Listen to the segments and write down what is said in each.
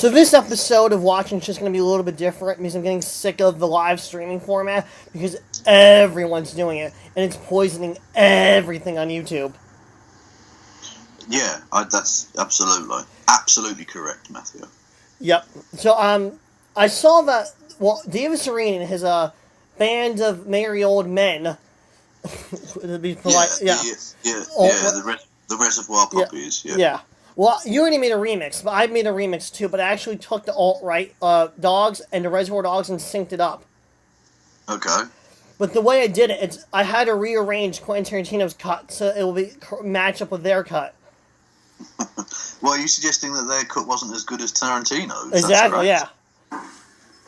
So this episode of Watching is just going to be a little bit different because I'm getting sick of the live streaming format because everyone's doing it and it's poisoning everything on YouTube. Yeah, that's absolutely correct, Matthew. Yep. So I saw that David Aurini and his band of merry old men. To be polite, the Reservoir Puppies. Yeah. Well, you already made a remix, but I made a remix too. But I actually took the alt-right dogs and the Reservoir Dogs and synced it up. Okay. But the way I did it, I had to rearrange Quentin Tarantino's cut so it will match up with their cut. Well, are you suggesting that their cut wasn't as good as Tarantino's? Exactly, yeah.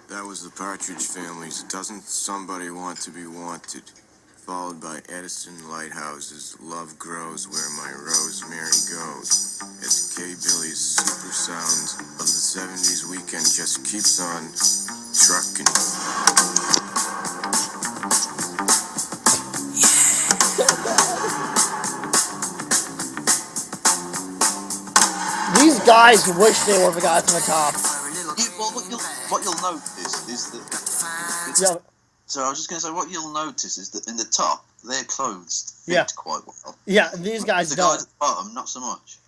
That was the Partridge Family's Doesn't Somebody Want to Be Wanted, followed by Edison Lighthouse's Love Grows Where My Rosemary Goes. SK Billy's super sound of the 70s weekend just keeps on trucking. These guys wish they were the guys from the top. What you'll notice is that... Yeah. So I was just going to say, what you'll notice is that in the top, their clothes fit quite well. Yeah, these guys the don't. guys at the bottom, not so much.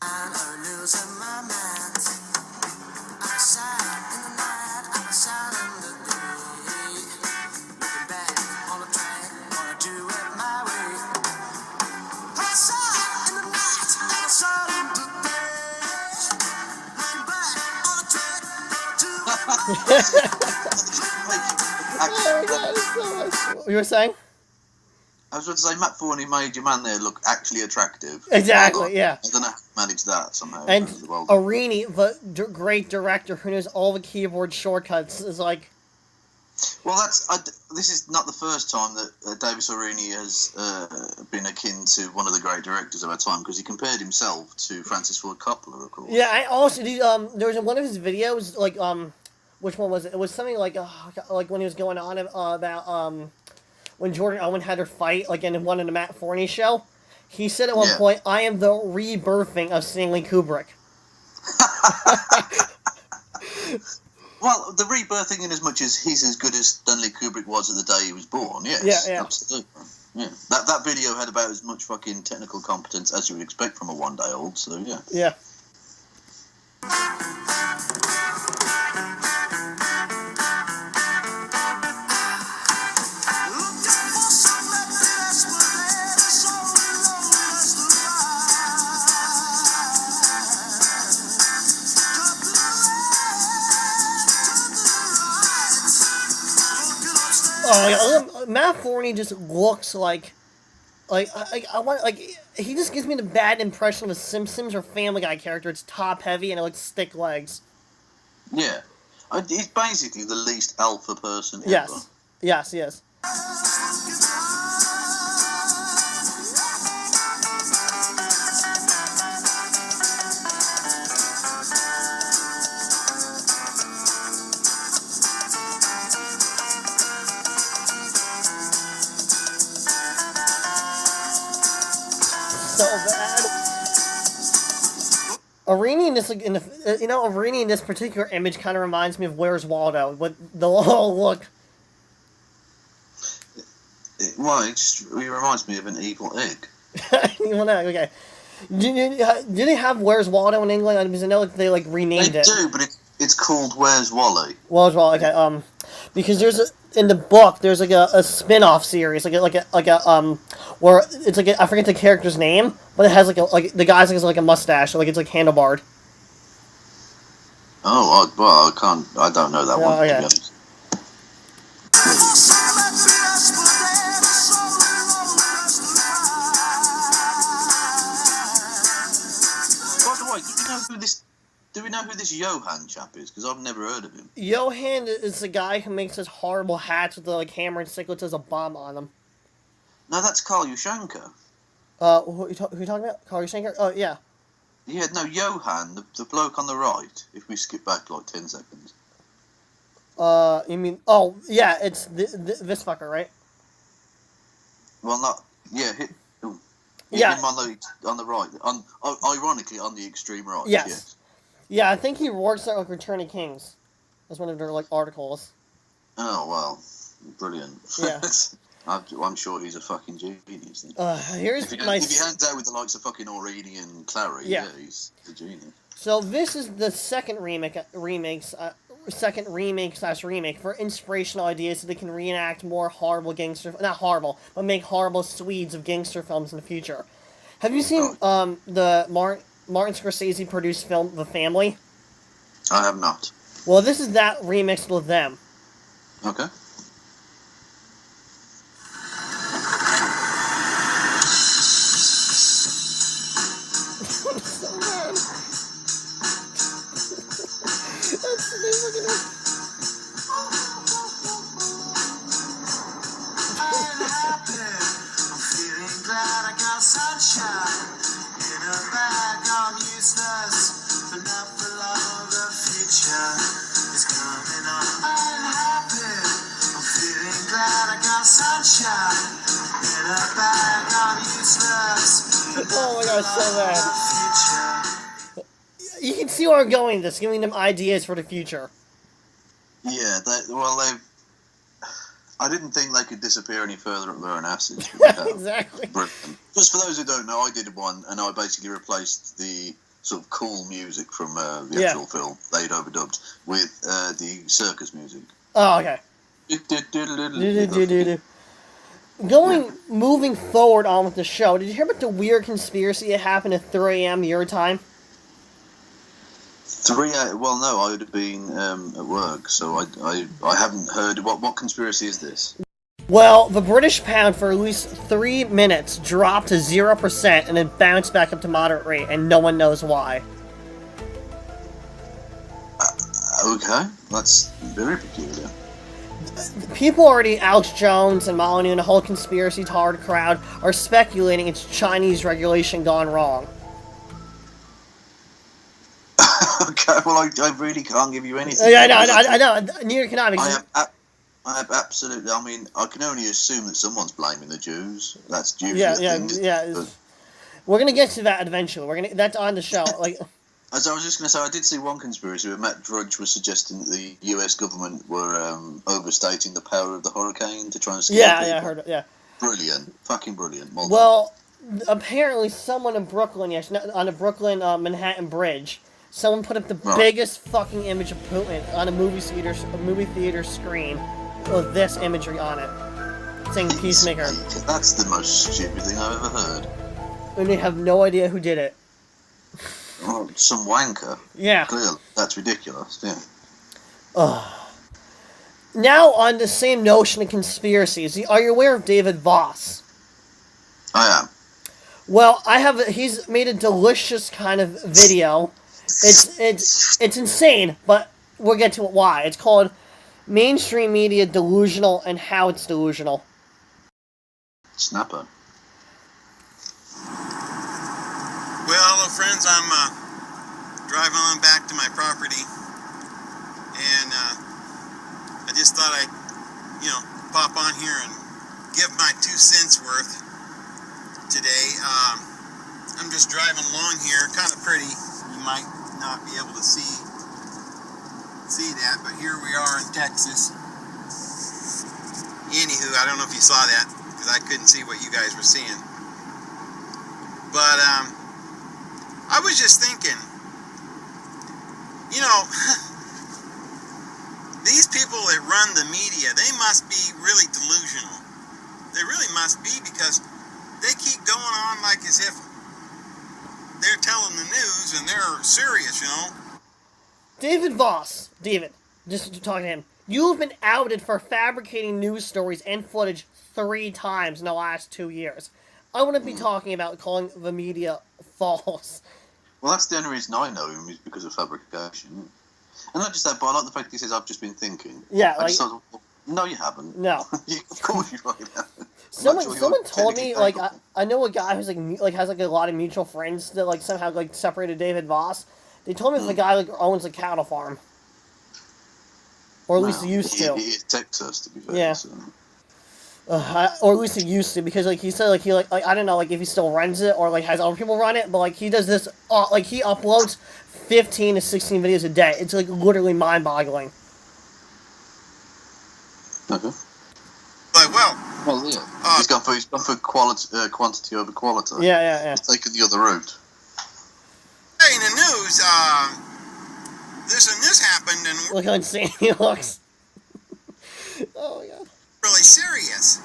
Oh my God, it's so much. You were saying? I was going to say, Matt Forney made your man there look actually attractive. Exactly, yeah. I don't know how to manage that somehow. And Aurini, the great director who knows all the keyboard shortcuts, is like... Well, this is not the first time that David Aurini has been akin to one of the great directors of our time, because he compared himself to Francis Ford Coppola, of course. Yeah, I also did, there was one of his videos, like, which one was it? It was something like when he was going on about, when Jordan Owen had her fight, like in one of the Matt Forney show. He said at one point, I am the rebirthing of Stanley Kubrick. Well, the rebirthing in as much as he's as good as Stanley Kubrick was at the day he was born, yes. Yeah. Absolutely. Yeah. That video had about as much fucking technical competence as you would expect from a one-day-old, so yeah. Yeah. Oh, Matt Forney just looks like I want he just gives me the bad impression of a Simpsons or Family Guy character. It's top heavy and it looks thick legs. Yeah, he's basically the least alpha person ever. Yes. So bad. Aurini in this particular image kind of reminds me of Where's Waldo with the whole look. Well, it reminds me of an evil egg. Okay. Do they have Where's Waldo in England? Because I know they renamed it. They do, but it's called Where's Wally. Where's Wally? Okay. Because in the book there's a spin-off series where it's I forget the character's name, but it has the guy's has a mustache, so it's handlebarred. Oh, well, I don't know that one. Okay. To be honest. By the way, do we know who this Johan chap is? Because I've never heard of him. Johan is the guy who makes those horrible hats with the hammer and sickle as a bomb on them. No, that's Carl Yushenko. Who are you talking about? Carl Yushenko? Oh, yeah. Yeah, no, Johan, the bloke on the right, if we skip back 10 seconds. You mean... Oh, yeah, it's this fucker, right? Well, not... Yeah, him on the right. Ironically, on the extreme right. Yes. Yeah, I think he works at like Return of Kings. That's one of their like articles. Oh well, brilliant. Yeah. I'm sure he's a fucking genius. Here's If he my. hangs out with the likes of fucking Aurini and Clary, Yeah. he's a genius. So this is the second second remake for inspirational ideas so they can reenact more horrible not horrible, but make horrible Swedes of gangster films in the future. Have you seen the Martin Scorsese produced film The Family? I have not. Well, this is that remixed with them. Okay. So bad. That's they fucking. I'm feeling glad I got sunshine in a bag. I'm useless, but not for long. The future is coming on. I'm happy. I'm feeling glad I got sunshine in a bag. I'm useless. Oh my god, so bad. You can see where I'm going with this, giving them ideas for the future. Yeah, I didn't think they could disappear any further up their own asses. Exactly. Brilliant. Just for those who don't know, I did one, and I basically replaced the sort of cool music from the actual film they'd overdubbed with the circus music. Oh, okay. Moving forward on with the show, did you hear about the weird conspiracy that happened at 3 a.m. your time? Well, no, I would have been at work, so I haven't heard. What conspiracy is this? Well, the British pound for at least 3 minutes dropped to 0% and then bounced back up to moderate rate, and no one knows why. Okay, that's very peculiar. People already, Alex Jones and Molyneux and the whole conspiracy hard crowd are speculating it's Chinese regulation gone wrong. Okay, well, I really can't give you anything. Yeah, I know. Neither can I. I have absolutely. I mean, I can only assume that someone's blaming the Jews. That's Jews. Yeah. We're gonna get to that eventually. That's on the show. Like, as I was just gonna say, I did see one conspiracy where Matt Drudge was suggesting that the U.S. government were overstating the power of the hurricane to try and scare people. Yeah, I heard it. Yeah. Brilliant, fucking brilliant. Well, apparently someone in Brooklyn, on the Brooklyn Manhattan Bridge. Someone put up the biggest fucking image of Putin on a movie theater screen with this imagery on it, saying "Peacemaker." That's the most stupid thing I've ever heard. And they have no idea who did it. Oh, some wanker. Yeah. Clearly, that's ridiculous. Yeah. Now, on the same notion of conspiracies, are you aware of David Voss? I am. Well, he's made a delicious kind of video. It's insane, but we'll get to it why. It's called Mainstream Media Delusional and How It's Delusional. Snapper. Well, hello friends, I'm driving on back to my property, and I just thought I'd, pop on here and give my 2 cents worth today. I'm just driving along here, kind of pretty. You might not be able to see that, but here we are in Texas. Anywho, I don't know if you saw that, because I couldn't see what you guys were seeing. But, I was just thinking, these people that run the media, they must be really delusional. They really must be, because they keep going on like as if they're telling the news and they're serious, David Voss, just talking to him, you have been outed for fabricating news stories and footage 3 times in the last 2 years. I wouldn't be talking about calling the media false. Well, that's the only reason I know him is because of fabrication. And not just that, but I like the fact that he says, I've just been thinking. Yeah, no, you haven't. No. Of course you fucking haven't. Someone told me, I know a guy who's, has, a lot of mutual friends that, somehow, separated David Voss. They told me the guy, owns a cattle farm. Or at least he used to. He is Texas, to be fair. Yeah. So. Or at least he used to, because, he said, I don't know, if he still runs it, or, has other people run it, but, he does this, he uploads 15 to 16 videos a day. It's like literally mind-boggling. Okay. Like, well, yeah. He's gone for quantity over quality. Yeah. He's taken the other route. hey, in the news, this and this happened, and Look how insane he looks. Oh, my God. really serious.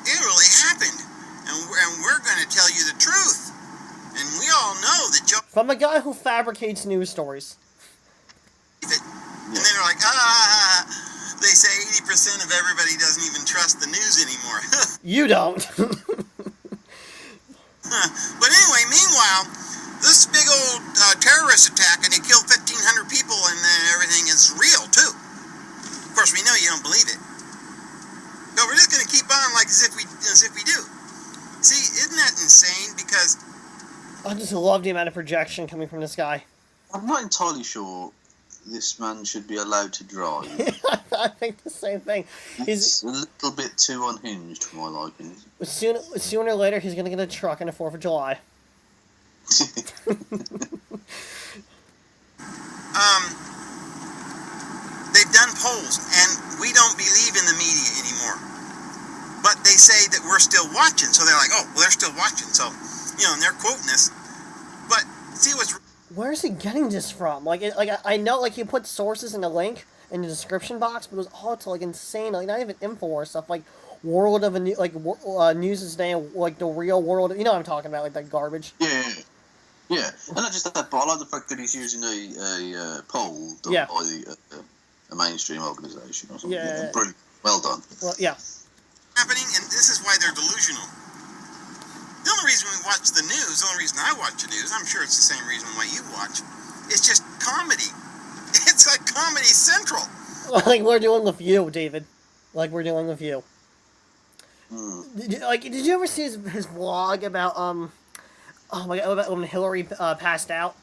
It really happened, and we're going to tell you the truth. And we all know that Joe. From a guy who fabricates news stories. And then they're like, they say 80% of everybody doesn't even trust the news anymore. You don't. But anyway, meanwhile, this big old terrorist attack, and they killed 1,500 people, and everything is real too. Of course, we know you don't believe it. So we're just going to keep on like as if we do. See, isn't that insane? Because I just love the amount of projection coming from this guy. I'm not entirely sure this man should be allowed to drive. I think the same thing. He's a little bit too unhinged for my liking. Sooner or later, he's going to get a truck on the 4th of July. They've done polls, and we don't believe in the media anymore. But they say that we're still watching, so they're like, oh, well, they're still watching, so, and they're quoting us. But see what's... Where is he getting this from? I know, he put sources in the link in the description box, but it was all to, insane, not even info or stuff, World of News is Day, the real world, you know what I'm talking about, that garbage. Yeah. And not just that, but I like the fact that he's using a poll done by a mainstream organisation or something. Yeah. Brilliant. Well done. Well, yeah. Happening, and this is why they're delusional. The only reason we watch the news, the only reason I watch the news, I'm sure it's the same reason why you watch, it's just comedy. It's like Comedy Central. Like we're doing with you, David. Like we're doing with you. Did you ever see his vlog about oh my God, about when Hillary passed out?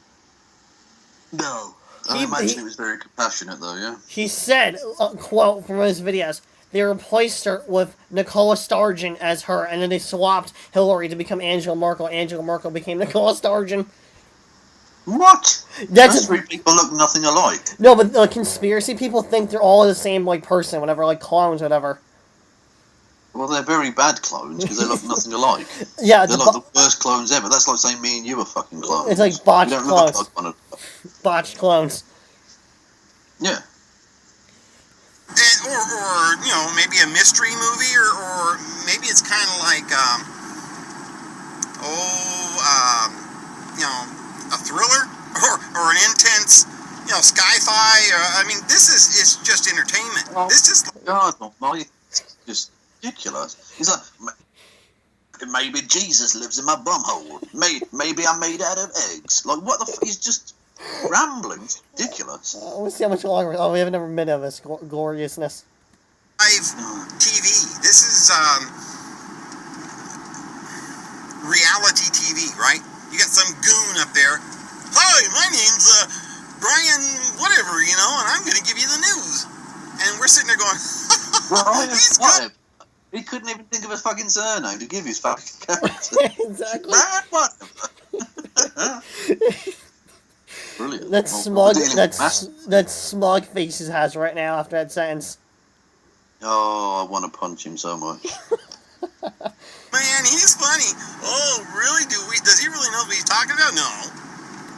No. I imagine it was very compassionate though, yeah? He said, quote from his videos, they replaced her with Nicola Sturgeon as her, and then they swapped Hillary to become Angela Merkel. Angela Merkel became Nicola Sturgeon. What? Those three people look nothing alike. No, but conspiracy people think they're all the same person, whatever, clones, whatever. Well, they're very bad clones because they look nothing alike. Yeah, they're like the worst clones ever. That's like saying me and you are fucking clones. It's like botched clones. Like one botched clones. Yeah. And, or maybe a mystery movie, or maybe it's kind of like, a thriller, or an intense, sci-fi. This is just entertainment. Oh, this is God, just ridiculous. He's like, maybe Jesus lives in my bumhole. Maybe I'm made out of eggs. Like, what the he's just rambling. It's ridiculous. Let's see how much longer. Oh, we have never minute of this gloriousness. Live TV. This is reality TV, right? You got some goon up there. Hi, my name's Brian whatever, and I'm going to give you the news. And we're sitting there going, he's good. He couldn't even think of a fucking surname to give his fucking character. Exactly. Brian whatever. Brilliant. That smug face he has right now after that sentence. Oh, I want to punch him so much. Man, he's funny. Oh, really? Does he really know what he's talking about? No.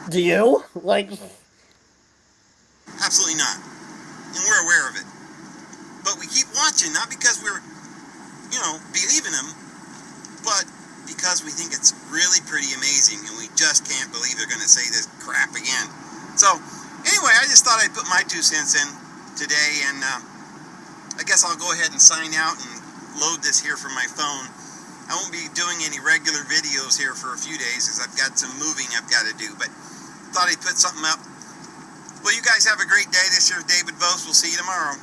Do you? Absolutely not. And we're aware of it. But we keep watching, not because we're, believe in him, but because we think it's really pretty amazing, and we just can't believe they're going to say this crap again. So, anyway, I just thought I'd put my 2 cents in today, and I guess I'll go ahead and sign out and load this here from my phone. I won't be doing any regular videos here for a few days, because I've got some moving I've got to do, but thought I'd put something up. Well, you guys have a great day. This here's David Vos. We'll see you tomorrow.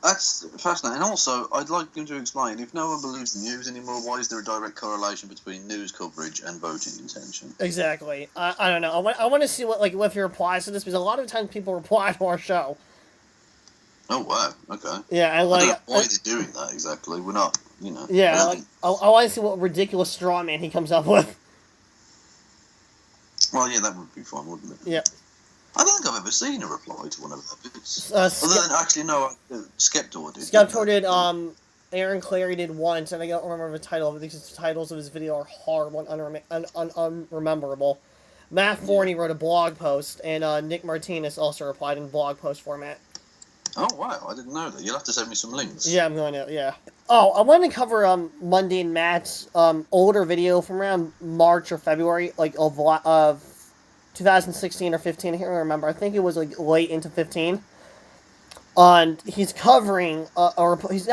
That's fascinating. And also, I'd like him to explain, if no one believes the news anymore, why is there a direct correlation between news coverage and voting intention? Exactly. I don't know. I want to see what he replies to this, because a lot of times people reply to our show. Oh, wow. Okay. Yeah, I don't know why they're doing that exactly. We're not, Yeah, I want to see what ridiculous straw man he comes up with. Well, yeah, that would be fine, wouldn't it? Yeah. I don't think I've ever seen a reply to one of their bits. Actually, no, Skeptor did. Skeptor did, Aaron Clary did once, and I don't remember the title of it because the titles of his video are horrible and unrememberable. Matt Forney wrote a blog post, and Nick Martinez also replied in blog post format. Oh, wow, I didn't know that. You'll have to send me some links. Yeah, I'm going to, yeah. Oh, I wanted to cover MundaneMatt's older video from around March or February, like, of 2016 or 15, I can't remember. I think it was, like, late into 15. And he's covering, he's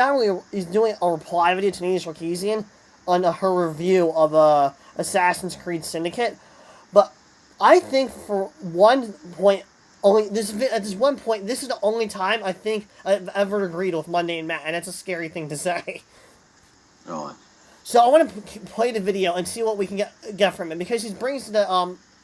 doing a reply video to Nina Sarkeesian on her review of Assassin's Creed Syndicate. But I think for one point, at this one point, this is the only time I think I've ever agreed with MundaneMatt, and that's a scary thing to say. Right. So I want to play the video and see what we can get from it, because he brings the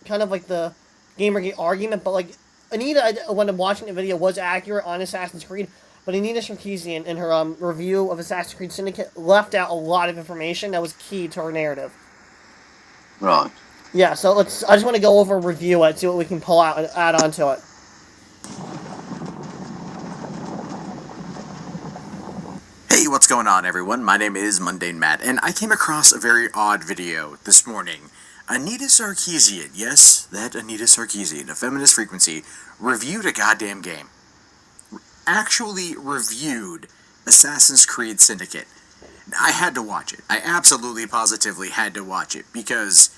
kind of like the Gamergate argument, but like Anita, when I'm watching the video, was accurate on Assassin's Creed, but Anita Sarkeesian, in her review of Assassin's Creed Syndicate, left out a lot of information that was key to her narrative. Right. Yeah, so I just want to go over and review it, see what we can pull out and add on to it. Hey, what's going on, everyone? My name is MundaneMatt, and I came across a very odd video this morning. Anita Sarkeesian, yes, that Anita Sarkeesian, a feminist frequency, reviewed a goddamn game. Actually reviewed Assassin's Creed Syndicate. I had to watch it. I absolutely, positively had to watch it, because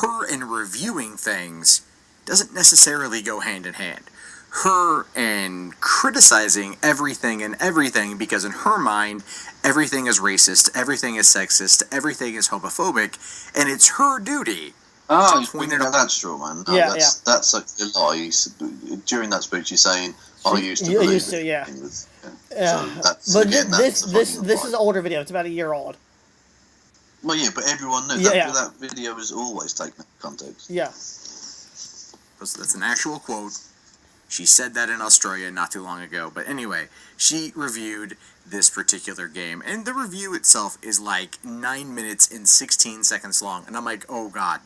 her and reviewing things doesn't necessarily go hand in hand. Her and criticizing everything and everything, because in her mind, everything is racist, everything is sexist, everything is homophobic, and it's her duty to point it out. That's true, man. No, yeah, that's a lie. During that speech, you're saying, I used to believe it. Yeah. So that's, but again, this is an older video. It's about a year old. Well, yeah, but everyone knew that video was always taken in context. Yeah. So that's an actual quote. She said that in Australia not too long ago. But anyway, she reviewed this particular game. And the review itself is like 9 minutes and 16 seconds long. And I'm like, oh god,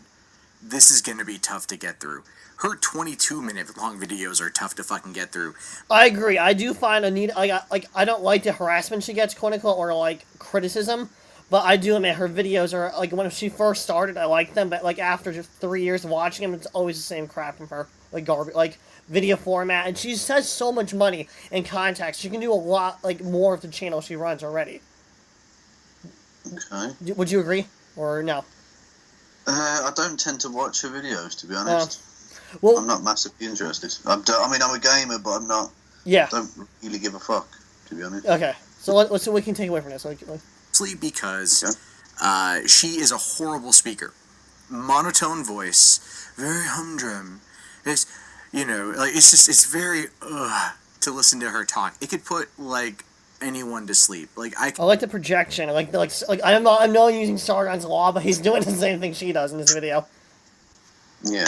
this is going to be tough to get through. Her 22-minute long videos are tough to fucking get through. I agree. I do find Anita, I don't like the harassment she gets, quote unquote, or like criticism. But I do admit her videos are, like, when she first started, I liked them, but, like, after just 3 years of watching them, it's always the same crap from her. Like, garbage, like, video format, and she has so much money and contacts. She can do a lot, like, more of the channel she runs already. Okay. Would you agree, or no? I don't tend to watch her videos, to be honest. Well, I'm not massively interested. I'm a gamer, but I'm not. Yeah. Don't really give a fuck, to be honest. Okay, so let's see what we can take away from this. Because she is a horrible speaker. Monotone voice, very humdrum. It's, it's very to listen to her talk. It could put like anyone to sleep. I like the projection. I'm not using Sargon's law, but he's doing the same thing she does in this video. Yeah.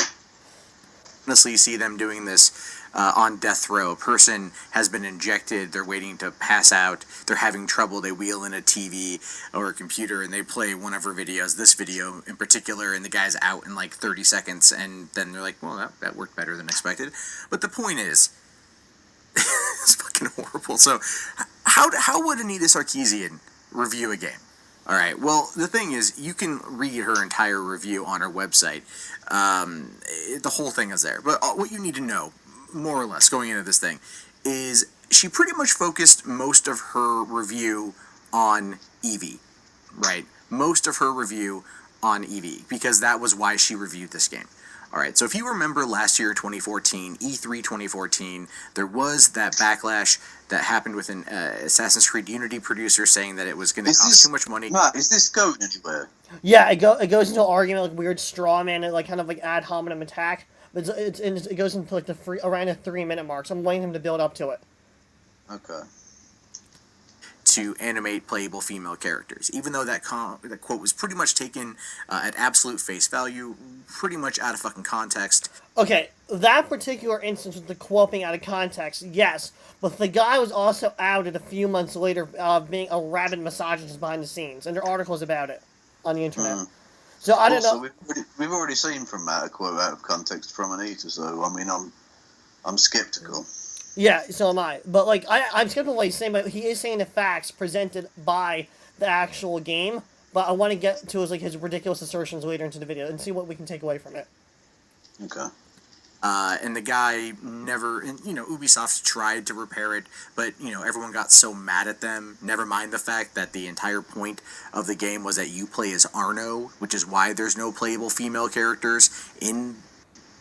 Honestly see them doing this on death row. A person has been injected, they're waiting to pass out, they're having trouble, they wheel in a TV or a computer and they play one of her videos, this video in particular, and the guy's out in like 30 seconds, and then they're like, well, that worked better than expected. But the point is, it's fucking horrible. So how would Anita Sarkeesian review a game? Alright, well, the thing is, you can read her entire review on her website. The whole thing is there. But what you need to know, more or less, going into this thing, is she pretty much focused most of her review on Eevee, right? Most of her review on Eevee, because that was why she reviewed this game. Alright, so if you remember last year, 2014, E3 2014, there was that backlash that happened with an Assassin's Creed Unity producer saying that it was going to cost too much money. Matt, is this going anywhere? Yeah, it goes into an argument, like weird straw man, and like kind of like ad hominem attack. But it goes into like around a 3-minute mark, so I'm waiting him to build up to it. Okay. To animate playable female characters, even though that quote was pretty much taken at absolute face value, pretty much out of fucking context. Okay, that particular instance with the quote being out of context, yes, but the guy was also outed a few months later being a rabid misogynist behind the scenes, and there are articles about it on the internet. So I don't Also, know. we've already seen from Matt a quote out of context from Anita, so I mean, I'm skeptical. Yeah, so am I. But like, I'm skeptical what he's saying, but he is saying the facts presented by the actual game. But I want to get to his ridiculous assertions later into the video and see what we can take away from it. Okay. And the guy never, and Ubisoft tried to repair it, but everyone got so mad at them. Never mind the fact that the entire point of the game was that you play as Arno, which is why there's no playable female characters in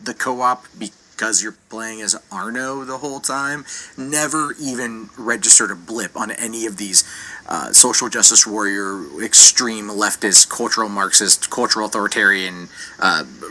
the co-op, because you're playing as Arno the whole time. Never even registered a blip on any of these social justice warrior, extreme leftist, cultural Marxist, cultural authoritarian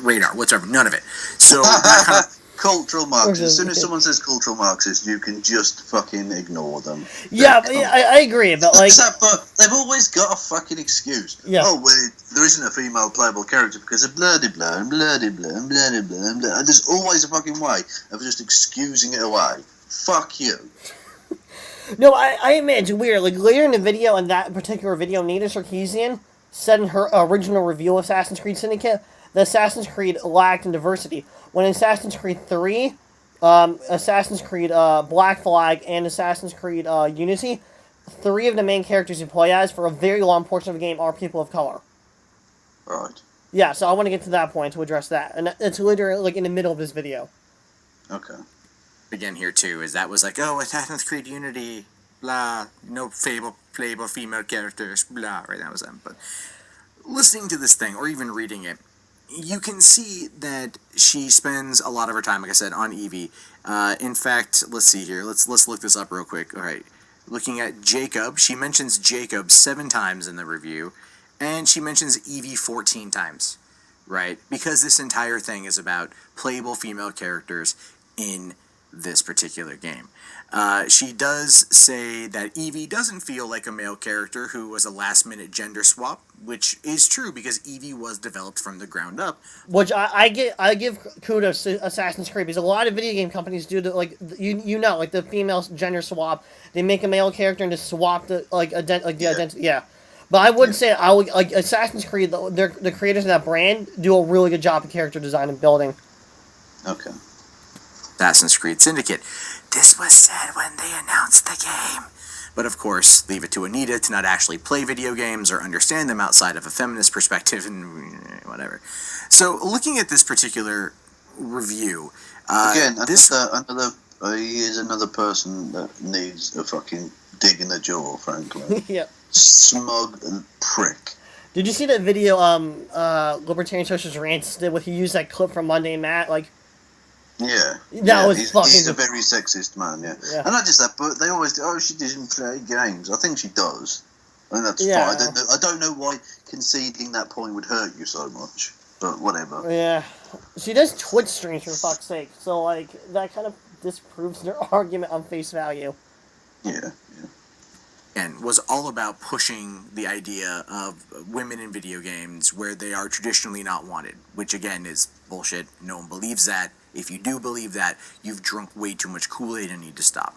radar, whatever. None of it. So that kind of Cultural Marxist. As soon as someone says cultural Marxist, you can just fucking ignore them. Yeah, I agree, but like, But they've always got a fucking excuse. Yeah. Oh, well, there isn't a female playable character because of blah de blah and blah de blah and blah de blah and blah. And there's always a fucking way of just excusing it away. Fuck you. no, I imagine weird. Like later in the video, in that particular video, Nita Sarkeesian said in her original review of Assassin's Creed Syndicate that Assassin's Creed lacked in diversity. When in Assassin's Creed 3, Assassin's Creed Black Flag, and Assassin's Creed Unity, 3 of the main characters you play as for a very long portion of the game are people of color. Right. Yeah, so I want to get to that point to address that. And it's literally like in the middle of this video. Okay. again here too is that was like, oh, Assassin's Creed Unity, blah, no playable female characters, blah, right? That was them. But listening to this thing or even reading it, you can see that she spends a lot of her time, like I said, on Evie. In fact, let's see here. Let's look this up real quick. All right, looking at Jacob, she mentions Jacob 7 times in the review, and she mentions Evie 14 times, right? Because this entire thing is about playable female characters in this particular game. She does say that Evie doesn't feel like a male character who was a last-minute gender swap, which is true because Evie was developed from the ground up. Which I give kudos to Assassin's Creed because a lot of video game companies do the like like the female gender swap. They make a male character and just swap the identity. Yeah, but I would say like Assassin's Creed. The creators of that brand do a really good job of character design and building. Okay. Assassin's Creed Syndicate. This was said when they announced the game. But of course, leave it to Anita to not actually play video games or understand them outside of a feminist perspective and whatever. So, looking at this particular review, again, he is another person that needs a fucking dig in the jaw, frankly. Yep. Smug prick. Did you see that video? Libertarian Socialist Rants did. What he used that clip from MundaneMatt, like. Yeah. That was fucking. He's a very sexist man, yeah. And not just that, but they always do, oh, she doesn't play games. I think she does. And that's fine. I don't know why conceding that point would hurt you so much, but whatever. Yeah. She does Twitch streams, for fuck's sake. So, like, that kind of disproves their argument on face value. Yeah. And was all about pushing the idea of women in video games where they are traditionally not wanted, which again is bullshit. No one believes that. If you do believe that, you've drunk way too much Kool-Aid and need to stop.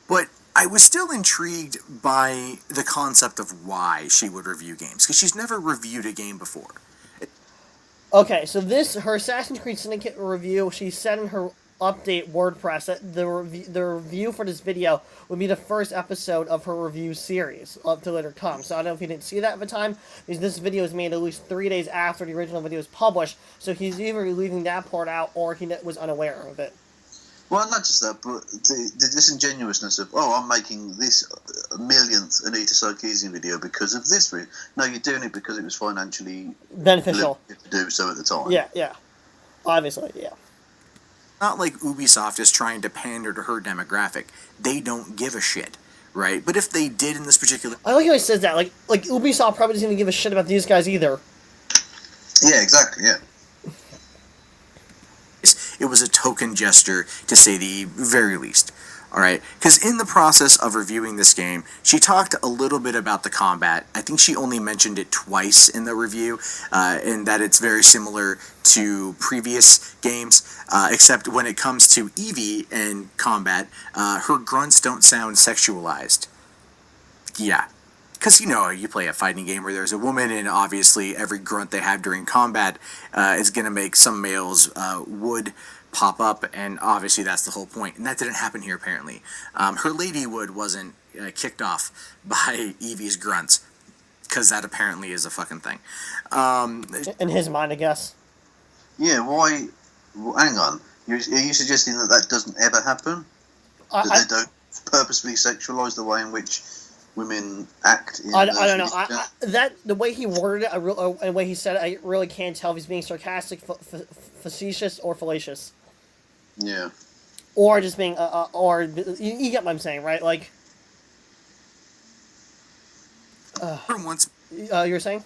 But I was still intrigued by the concept of why she would review games, because she's never reviewed a game before. Okay, so her Assassin's Creed Syndicate review, she said in her update WordPress that the review for this video would be the first episode of her review series up to later come. So I don't know if you didn't see that at the time, because this video was made at least 3 days after the original video was published, so he's either leaving that part out or he was unaware of it. Well, not just that, but the disingenuousness of, oh, I'm making this millionth Anita Sarkeesian video because of this. No, you're doing it because it was financially beneficial to do so at the time. Yeah. Obviously, yeah. Not like Ubisoft is trying to pander to her demographic. They don't give a shit, right? But if they did in this particular... I like how he says that. Like Ubisoft probably doesn't even give a shit about these guys either. Yeah, exactly, yeah. It was a token gesture, to say the very least. Alright? Because in the process of reviewing this game, she talked a little bit about the combat. I think she only mentioned it twice in the review, in that it's very similar to previous games, except when it comes to Evie and combat, her grunts don't sound sexualized. Yeah. because you play a fighting game where there's a woman, and obviously every grunt they have during combat is going to make some males would pop up, and obviously that's the whole point, and that didn't happen here apparently. Her lady wood wasn't kicked off by Evie's grunts, because that apparently is a fucking thing. In his mind, I guess. Yeah, why? Well, hang on. Are you suggesting that doesn't ever happen? That they don't purposefully sexualize the way in which women act? I don't know. That the way he worded it, and the way he said it, I really can't tell if he's being sarcastic, facetious, or fallacious. Yeah. Or just being, or you get what I'm saying, right? Like. Once. You were saying?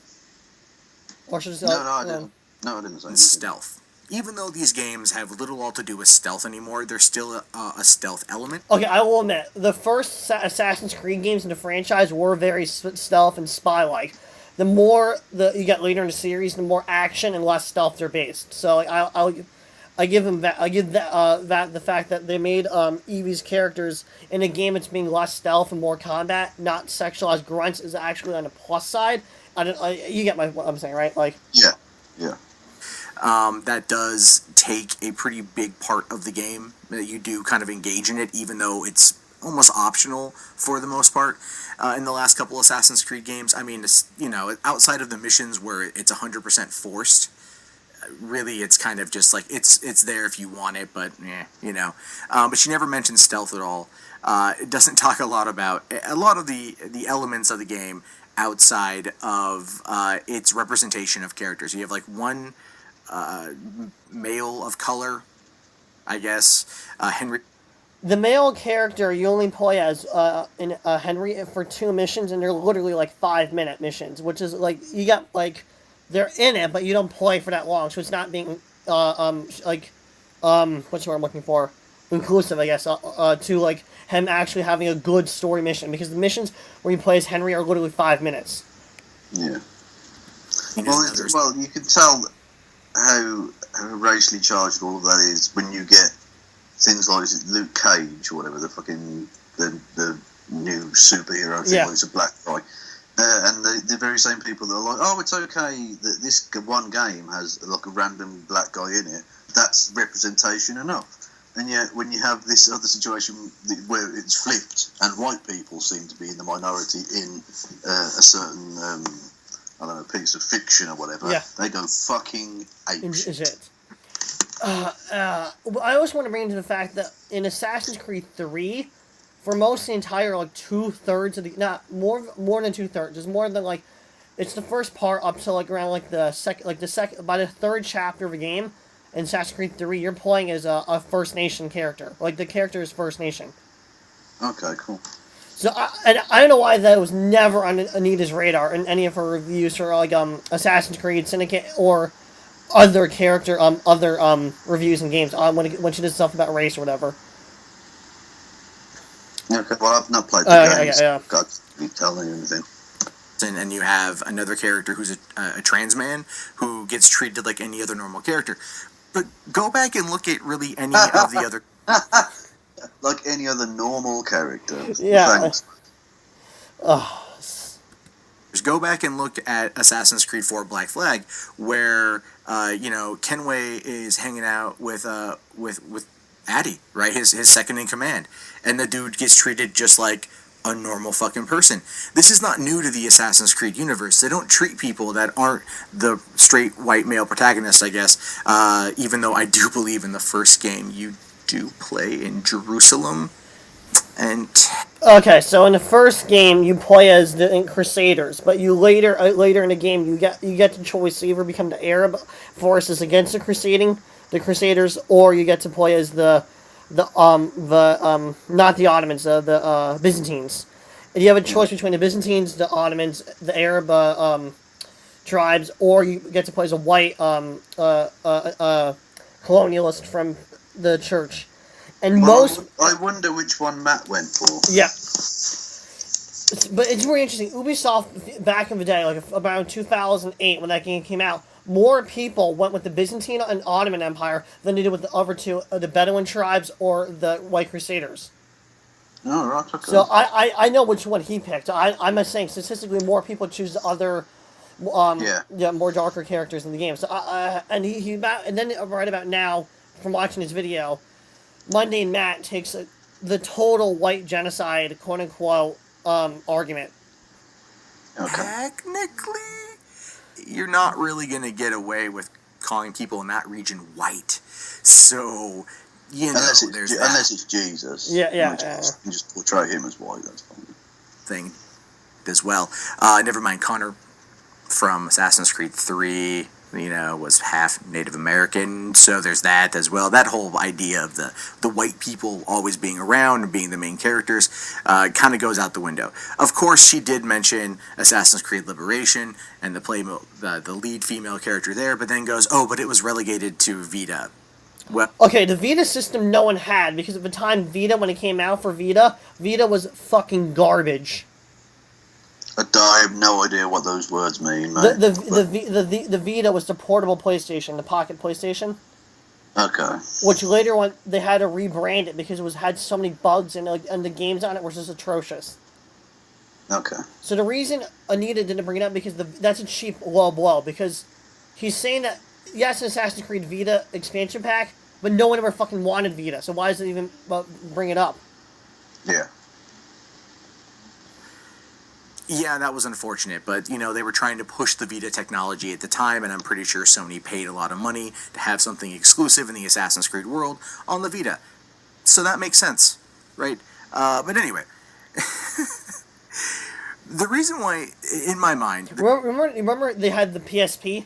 Or should just, no, I didn't. No, I didn't say anything. Stealth. Even though these games have little all to do with stealth anymore, there's still a stealth element. Okay, I will admit, the first Assassin's Creed games in the franchise were very stealth and spy-like. The more you get later in the series, the more action and less stealth they're based. So I give them that. I give that the fact that they made Evie's characters in a game that's being less stealth and more combat, not sexualized grunts, is actually on the plus side. You get what I'm saying, right? Like. Yeah. That does take a pretty big part of the game, that you do kind of engage in it, even though it's almost optional for the most part. In the last couple Assassin's Creed games, I mean, outside of the missions where it's 100% forced, really it's kind of just like, it's there if you want it, but but she never mentions stealth at all. It doesn't talk a lot about a lot of the elements of the game outside of its representation of characters. You have like one male of color, I guess, Henry. The male character you only play as Henry for 2 missions, and they're literally like 5-minute missions, which is like you got like they're in it, but you don't play for that long, so it's not being what's the word I'm looking for? Inclusive, I guess, to like him actually having a good story mission, because the missions where you play as Henry are literally 5 minutes. Yeah. Well, you can tell how racially charged all of that is when you get things like Luke Cage or whatever, the new superhero thing, where it's a black guy, and the very same people that are like, oh, it's okay that this one game has like a random black guy in it, that's representation enough. And yet, when you have this other situation where it's flipped and white people seem to be in the minority in a certain piece of fiction or whatever, they go fucking apeshit. Is it? I always want to bring into the fact that in Assassin's Creed 3, for most of the entire, like, 2/3 of the... Not, more than 2/3. It's more than, like... It's the first part up to, like, around, like, the second... Like, by the 3rd chapter of the game, in Assassin's Creed 3, you're playing as a First Nation character. Like, the character is First Nation. Okay, cool. So, I don't know why that was never on Anita's radar in any of her reviews for, like, Assassin's Creed Syndicate or other reviews and games when she does stuff about race or whatever. Okay, well, I've not played the games. Yeah. God, you tell me anything. And you have another character who's a trans man who gets treated like any other normal character. But go back and look at really any of the other... Like any other normal character. Yeah. Thanks. Just go back and look at Assassin's Creed 4 Black Flag, where Kenway is hanging out with Addy, right? His second in command, and the dude gets treated just like a normal fucking person. This is not new to the Assassin's Creed universe. They don't treat people that aren't the straight white male protagonists, I guess. Even though I do believe in the first game you do play in Jerusalem. And okay, so in the first game you play as the Crusaders, but you later in the game you get the choice to either become the Arab forces against the Crusaders, or you get to play as the not the Ottomans, the Byzantines. And you have a choice between the Byzantines, the Ottomans, the Arab tribes, or you get to play as a white colonialist from the church. And I wonder which one Matt went for. Yeah. But it's really interesting. Ubisoft, back in the day, like around 2008, when that game came out, more people went with the Byzantine and Ottoman Empire than they did with the other two, the Bedouin tribes or the White Crusaders. No, right, okay. So I know which one he picked. I'm just saying statistically more people choose the other more darker characters in the game. So and and then right about now from watching his video, MundaneMatt takes the total white genocide quote unquote argument. Okay. Technically, you're not really going to get away with calling people in that region white. So, Unless there's unless it's Jesus. Yeah. You can just portray him as white, that's fine. thing as well. Never mind, Connor from Assassin's Creed 3, was half Native American, so there's that as well. That whole idea of the white people always being around and being the main characters kind of goes out the window. Of course, she did mention Assassin's Creed Liberation and the lead female character there, but then goes, but it was relegated to Vita. Well, Okay, the Vita system no one had because at the time Vita, when it came out for Vita was fucking garbage. I have no idea what those words mean, mate. The Vita was the portable PlayStation, the pocket PlayStation. Okay. Which later on they had to rebrand it because it had so many bugs and the games on it were just atrocious. Okay. So the reason Anita didn't bring it up because that's a cheap low blow because he's saying that yes, Assassin's Creed Vita expansion pack, but no one ever fucking wanted Vita. So why does it even bring it up? Yeah. Yeah, that was unfortunate, but they were trying to push the Vita technology at the time, and I'm pretty sure Sony paid a lot of money to have something exclusive in the Assassin's Creed world on the Vita. So that makes sense, right? But anyway, the reason why, in my mind... Remember they had the PSP?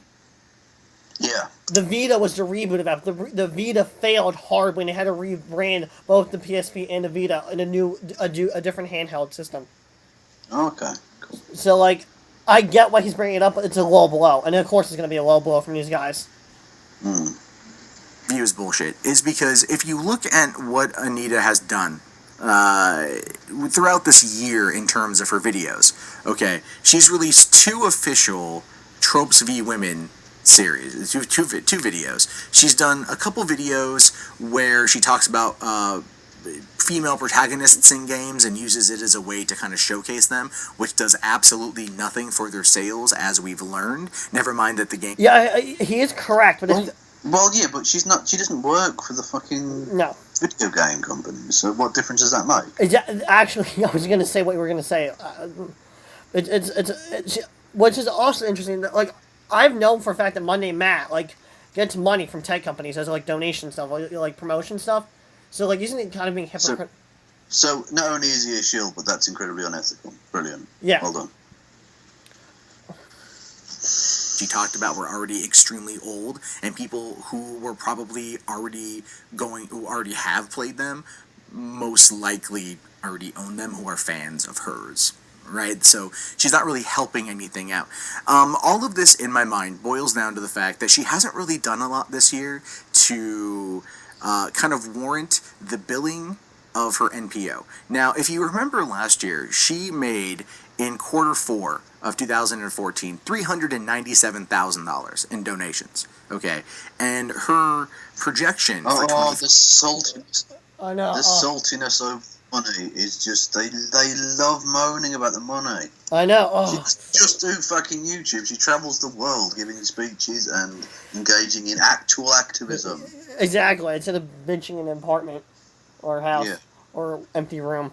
Yeah. The Vita was the reboot of that. The Vita failed hard when they had to rebrand both the PSP and the Vita in a different handheld system. Okay. Cool. So, I get why he's bringing it up, but it's a low blow. And of course it's going to be a low blow from these guys. Views bullshit. Is because if you look at what Anita has done throughout this year in terms of her videos, okay, she's released 2 official Tropes v. Women series, two videos. She's done a couple videos where she talks about female protagonists in games and uses it as a way to kind of showcase them, which does absolutely nothing for their sales, as we've learned. Never mind that the game... Yeah, he is correct, but... Well, yeah, but she doesn't work for the fucking video game company, so what difference does that make? Actually, I was going to say what you were going to say. Which is also interesting, that, I've known for a fact that MundaneMatt, gets money from tech companies as, donation stuff, promotion stuff. So, isn't it kind of being hypocritical? So, not only is he a shield, but that's incredibly unethical. Brilliant. Yeah. Well done. She talked about were already extremely old, and people who were probably who already have played them, most likely already own them, who are fans of hers. Right? So she's not really helping anything out. All of this, in my mind, boils down to the fact that she hasn't really done a lot this year to kind of warrant the billing of her NPO. Now, if you remember last year, she made, in quarter 4 of 2014, $397,000 in donations. Okay? And her projection for the saltiness. I know. The saltiness of money is just, they love moaning about the money. I know. She just do fucking YouTube. She travels the world giving speeches and engaging in actual activism. Exactly. Instead of bitching in an apartment or house or empty room.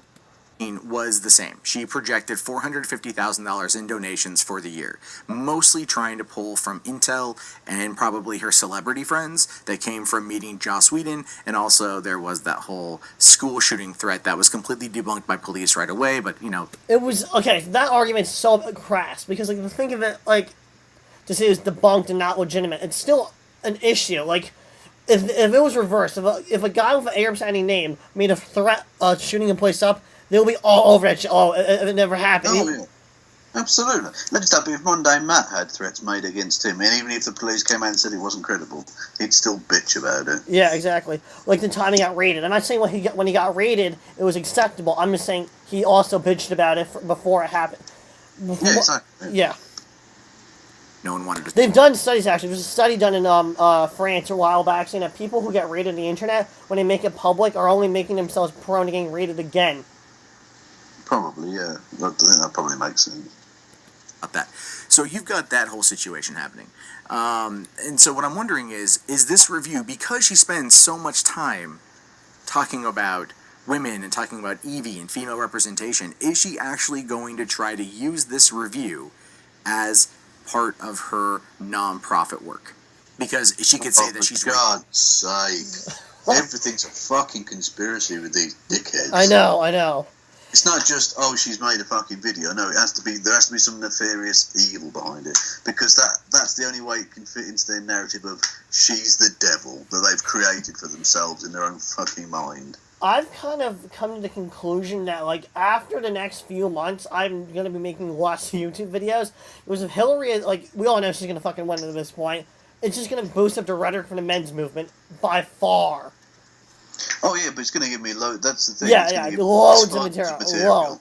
Was the same. She projected $450,000 in donations for the year, mostly trying to pull from Intel and probably her celebrity friends that came from meeting Joss Whedon, and also there was that whole school shooting threat that was completely debunked by police right away, but, It was, okay, that argument's so crass, because, to think of it, to say it was debunked and not legitimate, it's still an issue, if it was reversed, if a guy with an Arab-sounding name made a threat of shooting a place up, they'll be all over that shit. Oh, it never happened. Oh, yeah. Absolutely. Let's just hope if MundaneMatt had threats made against him, and even if the police came out and said it wasn't credible, he'd still bitch about it. Yeah, exactly. The time he got raided. I'm not saying when he got raided, it was acceptable. I'm just saying he also bitched about it before it happened. Yeah, exactly. Yeah. No one wanted to... They've done studies, actually. There's a study done in France a while back saying that people who get raided on the internet, when they make it public, are only making themselves prone to getting raided again. Probably, yeah. I think that probably makes sense. About that. So you've got that whole situation happening. And so what I'm wondering is this review, because she spends so much time talking about women and talking about Evie and female representation, is she actually going to try to use this review as part of her non-profit work? Because she could say that she's... For God's sake. Everything's a fucking conspiracy with these dickheads. I know. It's not just, oh, she's made a fucking video. No, there has to be some nefarious evil behind it. Because that's the only way it can fit into their narrative of she's the devil that they've created for themselves in their own fucking mind. I've kind of come to the conclusion that, like, after the next few months, I'm going to be making less YouTube videos. Because if Hillary, like, we all know she's going to fucking win at this point, it's just going to boost up the rhetoric for the men's movement by far. Oh, yeah, but it's going to give me that's the thing. Yeah, loads of material.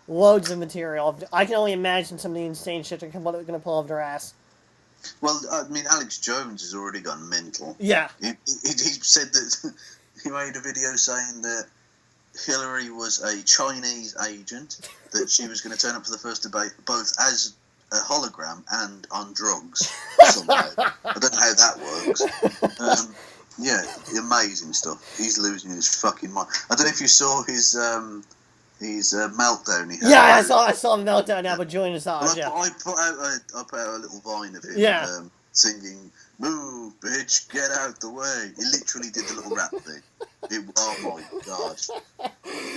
Loads of material. I can only imagine some of the insane shit they're going to pull off their ass. Well, I mean, Alex Jones has already gone mental. Yeah. He said that he made a video saying that Hillary was a Chinese agent, that she was going to turn up for the first debate both as a hologram and on drugs somehow. I don't know how that works. Yeah, amazing stuff. He's losing his fucking mind. I don't know if you saw his meltdown he had. Yeah, I saw him meltdown now, but join us on. Yeah. I put out a little vine of him singing, "Move, bitch, get out the way." He literally did the little rap thing. Oh my god.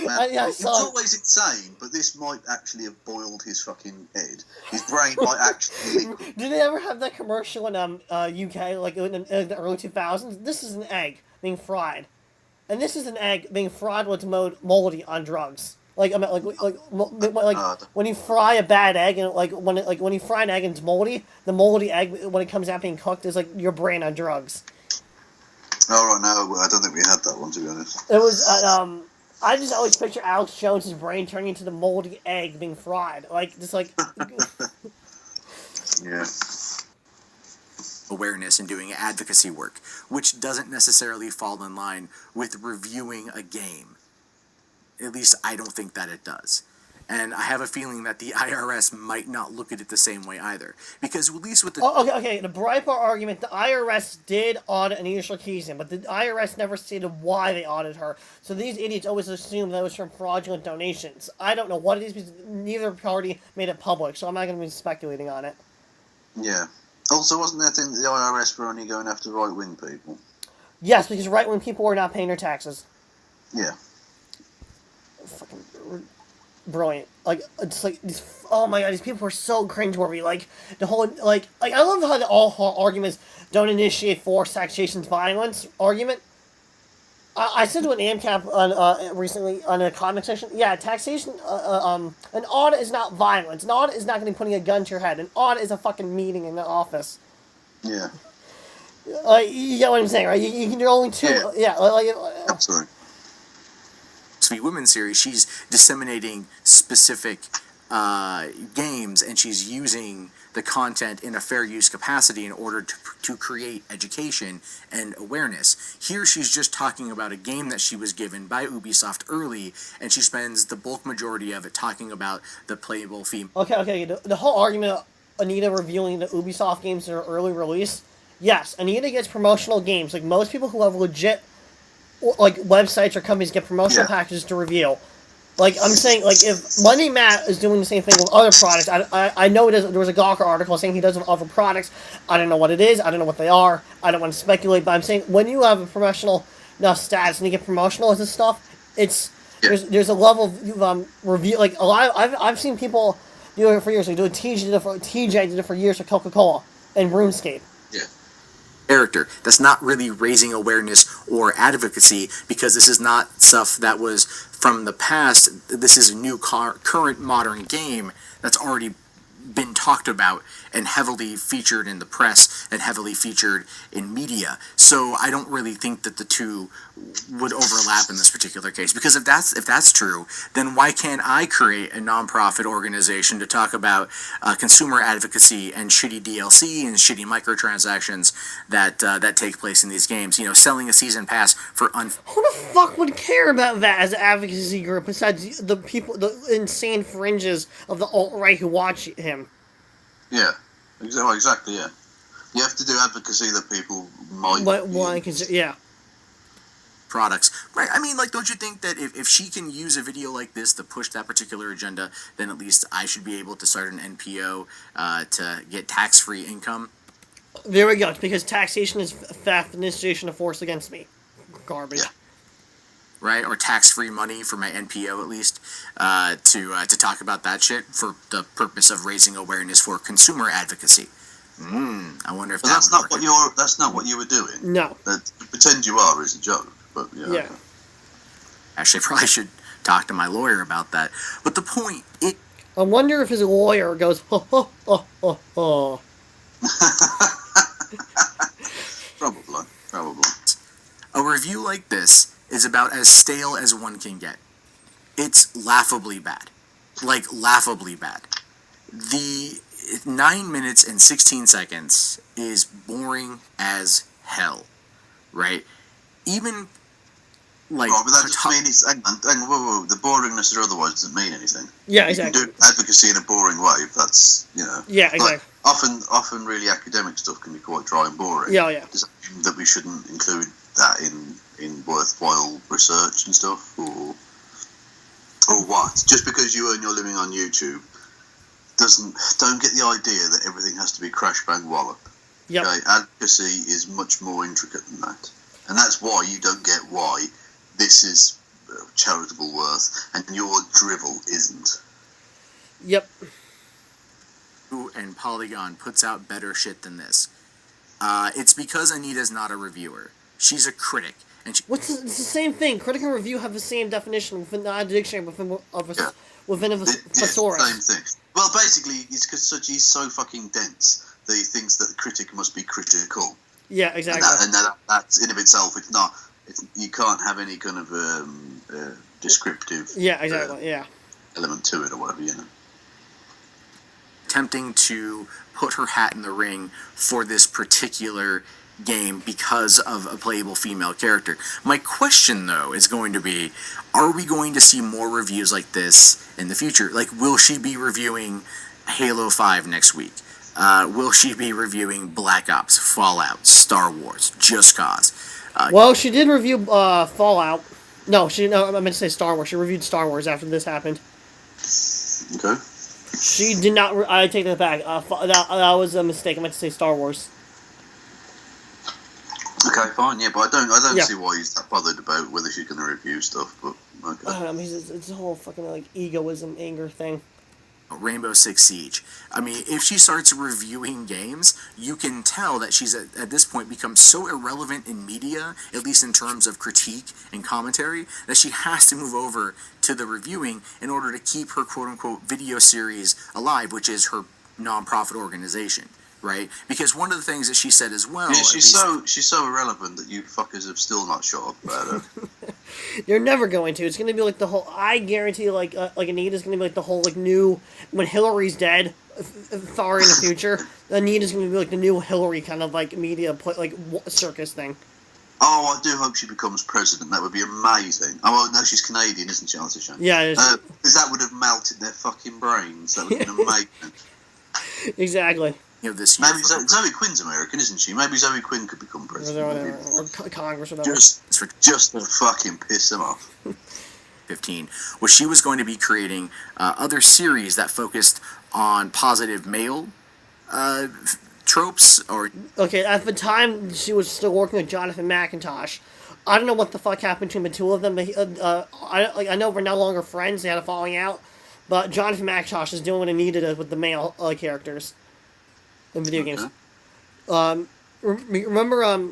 Man, he's always insane, but this might actually have boiled his fucking head. His brain might actually liquid. Did they ever have that commercial in UK, like in the early 2000s? This is an egg being fried. And this is an egg being fried with moldy on drugs. Like when you fry a bad egg and when you fry an egg and it's moldy, the moldy egg when it comes out being cooked is like your brain on drugs. Oh right, no, I don't think we had that one, to be honest. It was I just always picture Alex Jones' brain turning into the moldy egg being fried, like just like. Yeah. Awareness and doing advocacy work, which doesn't necessarily fall in line with reviewing a game. At least I don't think that it does. And I have a feeling that the IRS might not look at it the same way either. Because at least with the... Okay, the Breitbart argument, the IRS did audit Anisha Keeson, but the IRS never stated why they audited her. So these idiots always assume that it was from fraudulent donations. I don't know what it is because neither party made it public, so I'm not going to be speculating on it. Yeah. Also, wasn't there a thing that the IRS were only going after right-wing people? Yes, because right-wing people were not paying their taxes. Yeah. Fucking brilliant. Like, it's like, oh my god, these people are so cringeworthy. Like, the whole, like I love how all arguments don't initiate forced taxation violence argument. I said to an AMCAP on, recently on a comment section, yeah, taxation, an audit is not violence. An audit is not going to be putting a gun to your head. An audit is a fucking meeting in the office. Yeah. You get what I'm saying, right? You're only two, yeah. Absolutely. Sweet Women series, she's disseminating specific games, and she's using the content in a fair use capacity in order to create education and awareness. Here she's just talking about a game that she was given by Ubisoft early, and she spends the bulk majority of it talking about the playable theme. Okay, the whole argument of Anita reviewing the Ubisoft games that are early release, yes, Anita gets promotional games. Like, most people who have legit, like, websites or companies get promotional packages to review. Like, I'm saying, like, if MundaneMatt is doing the same thing with other products, I know there was a Gawker article saying he does with other products. I don't know what it is. I don't know what they are. I don't want to speculate, but I'm saying when you have a professional enough status and you get promotional as this stuff, it's there's a level of review. Like, a lot of, I've seen people do it for years. Like, TJ did it for years for Coca-Cola and RuneScape. Character that's not really raising awareness or advocacy, because this is not stuff that was from the past. This is a new current modern game that's already been talked about and heavily featured in the press and heavily featured in media. So I don't really think that the two would overlap in this particular case, because if that's true, then why can't I create a nonprofit organization to talk about consumer advocacy and shitty DLC and shitty microtransactions that take place in these games? You know, selling a season pass for Who the fuck would care about that as an advocacy group besides the people, the insane fringes of the alt-right who watch him? Yeah, exactly. Yeah, you have to do advocacy that people might want to consider. Yeah. Products, right? I mean, like, don't you think that if she can use a video like this to push that particular agenda, then at least I should be able to start an NPO to get tax-free income? There we go. Because taxation is theft, initiation of force against me. Garbage. Yeah. Right? Or tax-free money for my NPO, at least, to talk about that shit for the purpose of raising awareness for consumer advocacy. I wonder if that's not what you were doing. No. To pretend you are is a joke. But yeah. Yeah. Okay. Actually, I probably should talk to my lawyer about that. But the point, I wonder if his lawyer goes, ho. Probably. A review like this is about as stale as one can get. It's laughably bad. Like, laughably bad. The 9 minutes and 16 seconds is boring as hell. Right? Even, like... Well, but that just means whoa, the boringness or otherwise doesn't mean anything. Yeah, exactly. You can do advocacy in a boring way if that's, you know... Yeah, exactly. Like, often really academic stuff can be quite dry and boring. Yeah. Does that mean that we shouldn't include that in worthwhile research and stuff, or what? Just because you earn your living on YouTube don't get the idea that everything has to be crash bang wallop. Yep. Okay? Advocacy is much more intricate than that, and that's why you don't get why this is charitable worth and your drivel isn't. Yep. And Polygon puts out better shit than this. It's because Anita's not a reviewer. She's a critic. And it's the same thing. Critic and review have the same definition within the dictionary within a thesaurus. Same thing. Well, basically, it's because he's so fucking dense that he thinks that the critic must be critical. Yeah, exactly. And that's in of itself. It's not. You can't have any kind of descriptive. Yeah, exactly. Element to it or whatever, you know. Attempting to put her hat in the ring for this particular game because of a playable female character. My question, though, is going to be, are we going to see more reviews like this in the future? Like, will she be reviewing Halo 5 next week? Will she be reviewing Black Ops, Fallout, Star Wars, Just Cause? Well, she did review Fallout. No, I meant to say Star Wars. She reviewed Star Wars after this happened. Okay. She did not. I take that back. That was a mistake. I meant to say Star Wars. Okay, fine. Yeah, but I don't see why he's that bothered about whether she's going to review stuff. But okay. I mean, it's a whole fucking like egoism, anger thing. Rainbow Six Siege. I mean, if she starts reviewing games, you can tell that she's at this point become so irrelevant in media, at least in terms of critique and commentary, that she has to move over to the reviewing in order to keep her quote-unquote video series alive, which is her non-profit organization, right? Because one of the things that she said as well... Yeah, she's so irrelevant that you fuckers have still not shut up about her. You're never going to. It's going to be like the whole... I guarantee, like Anita's going to be like the whole, like, new... When Hillary's dead, far in the future, Anita's going to be like the new Hillary kind of, like, media, circus thing. Oh, I do hope she becomes president. That would be amazing. Oh, well, no, she's Canadian, isn't she? That's a shame. Yeah, it is. Because that would have melted their fucking brains. That would have been amazing. Exactly. You know, this year maybe Zoe Quinn's American, isn't she? Maybe Zoe Quinn could become president. Or Congress or whatever. Just to fucking piss him off. 15, where she was going to be creating other series that focused on positive male tropes or... Okay, at the time, she was still working with Jonathan McIntosh. I don't know what the fuck happened between the two of them. But I know we're no longer friends. They had a falling out. But Jonathan McIntosh is doing what Anita does with the male characters in video games. I don't remember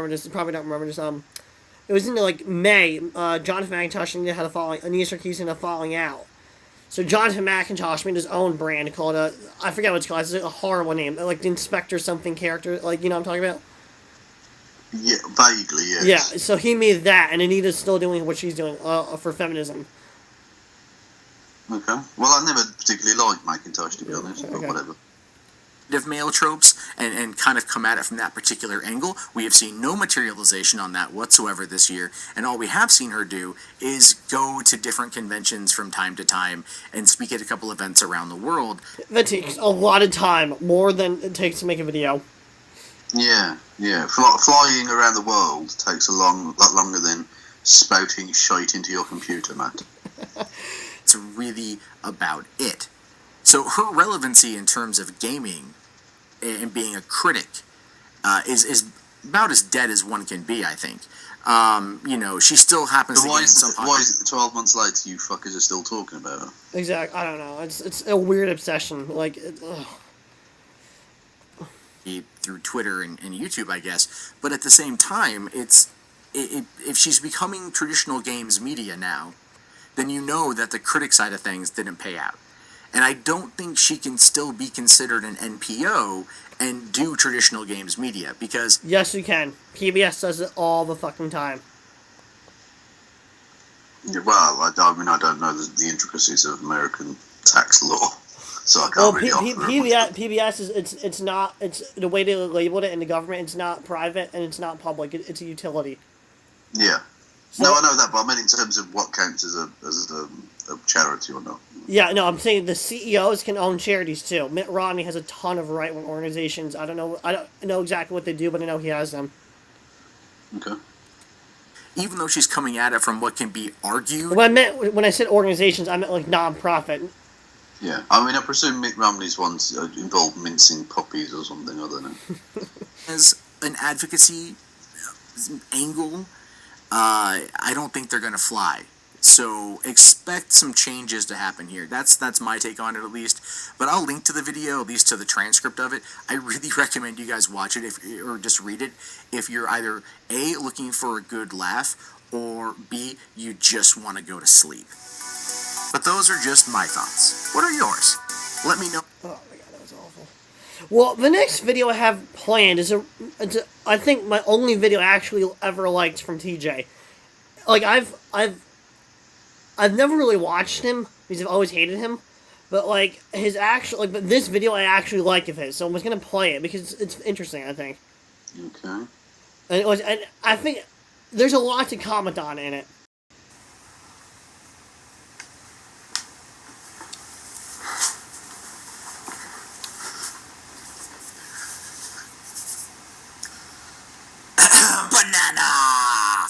this. You probably don't remember this. It was in like May. Jonathan McIntosh and Anita had a falling. Anita Sarkeesian had a falling out, So Jonathan McIntosh made his own brand called I forget what it's called. It's a horrible name, like the Inspector something character. Like, you know what I'm talking about? Yeah, vaguely, yes. Yeah. So he made that, and Anita's still doing what she's doing for feminism. Okay. Well, I never particularly liked Macintosh, to be honest, but Okay. whatever. Of male tropes and kind of come at it from that particular angle. We have seen no materialization on that whatsoever this year, and all we have seen her do is go to different conventions from time to time and speak at a couple events around the world. That takes a lot of time, more than it takes to make a video. Yeah. Flying around the world takes a lot longer than spouting shite into your computer, Matt. It's really about it. So her relevancy in terms of gaming and being a critic is about as dead as one can be, I think. She still happens So to why get is, some why is it 12 months later you fuckers are still talking about her? Exactly. I don't know. It's a weird obsession. Like, through Twitter and YouTube, I guess. But at the same time, if she's becoming traditional games media now, then you know that the critic side of things didn't pay out. And I don't think she can still be considered an NPO and do traditional games media, because... Yes, you can. PBS does it all the fucking time. Yeah, well, I don't know the intricacies of American tax law, so I can't really offer much. PBS is it's the way they labeled it in the government. It's not private and it's not public. It's a utility. Yeah. So, No, I know that, but I meant in terms of what counts as a charity or not. Yeah, no, I'm saying the CEOs can own charities too. Mitt Romney has a ton of right-wing organizations. I don't know exactly what they do, but I know he has them. Okay. Even though she's coming at it from what can be argued... When I said organizations, I meant like non-profit. Yeah, I mean, I presume Mitt Romney's ones involve mincing puppies or something, I don't know. As an advocacy angle, I don't think they're going to fly. So expect some changes to happen here. That's my take on it, at least. But I'll link to the video, at least to the transcript of it. I really recommend you guys watch it or just read it if you're either A, looking for a good laugh, or B, you just want to go to sleep. But those are just my thoughts. What are yours? Let me know. Oh my god, that was awful. Well, the next video I have planned is I think my only video I actually ever liked from TJ. Like I've never really watched him because I've always hated him, but like but this video I actually like of his, so I was gonna play it because it's interesting. I think. Okay. And I think there's a lot to comment on in it. Banana!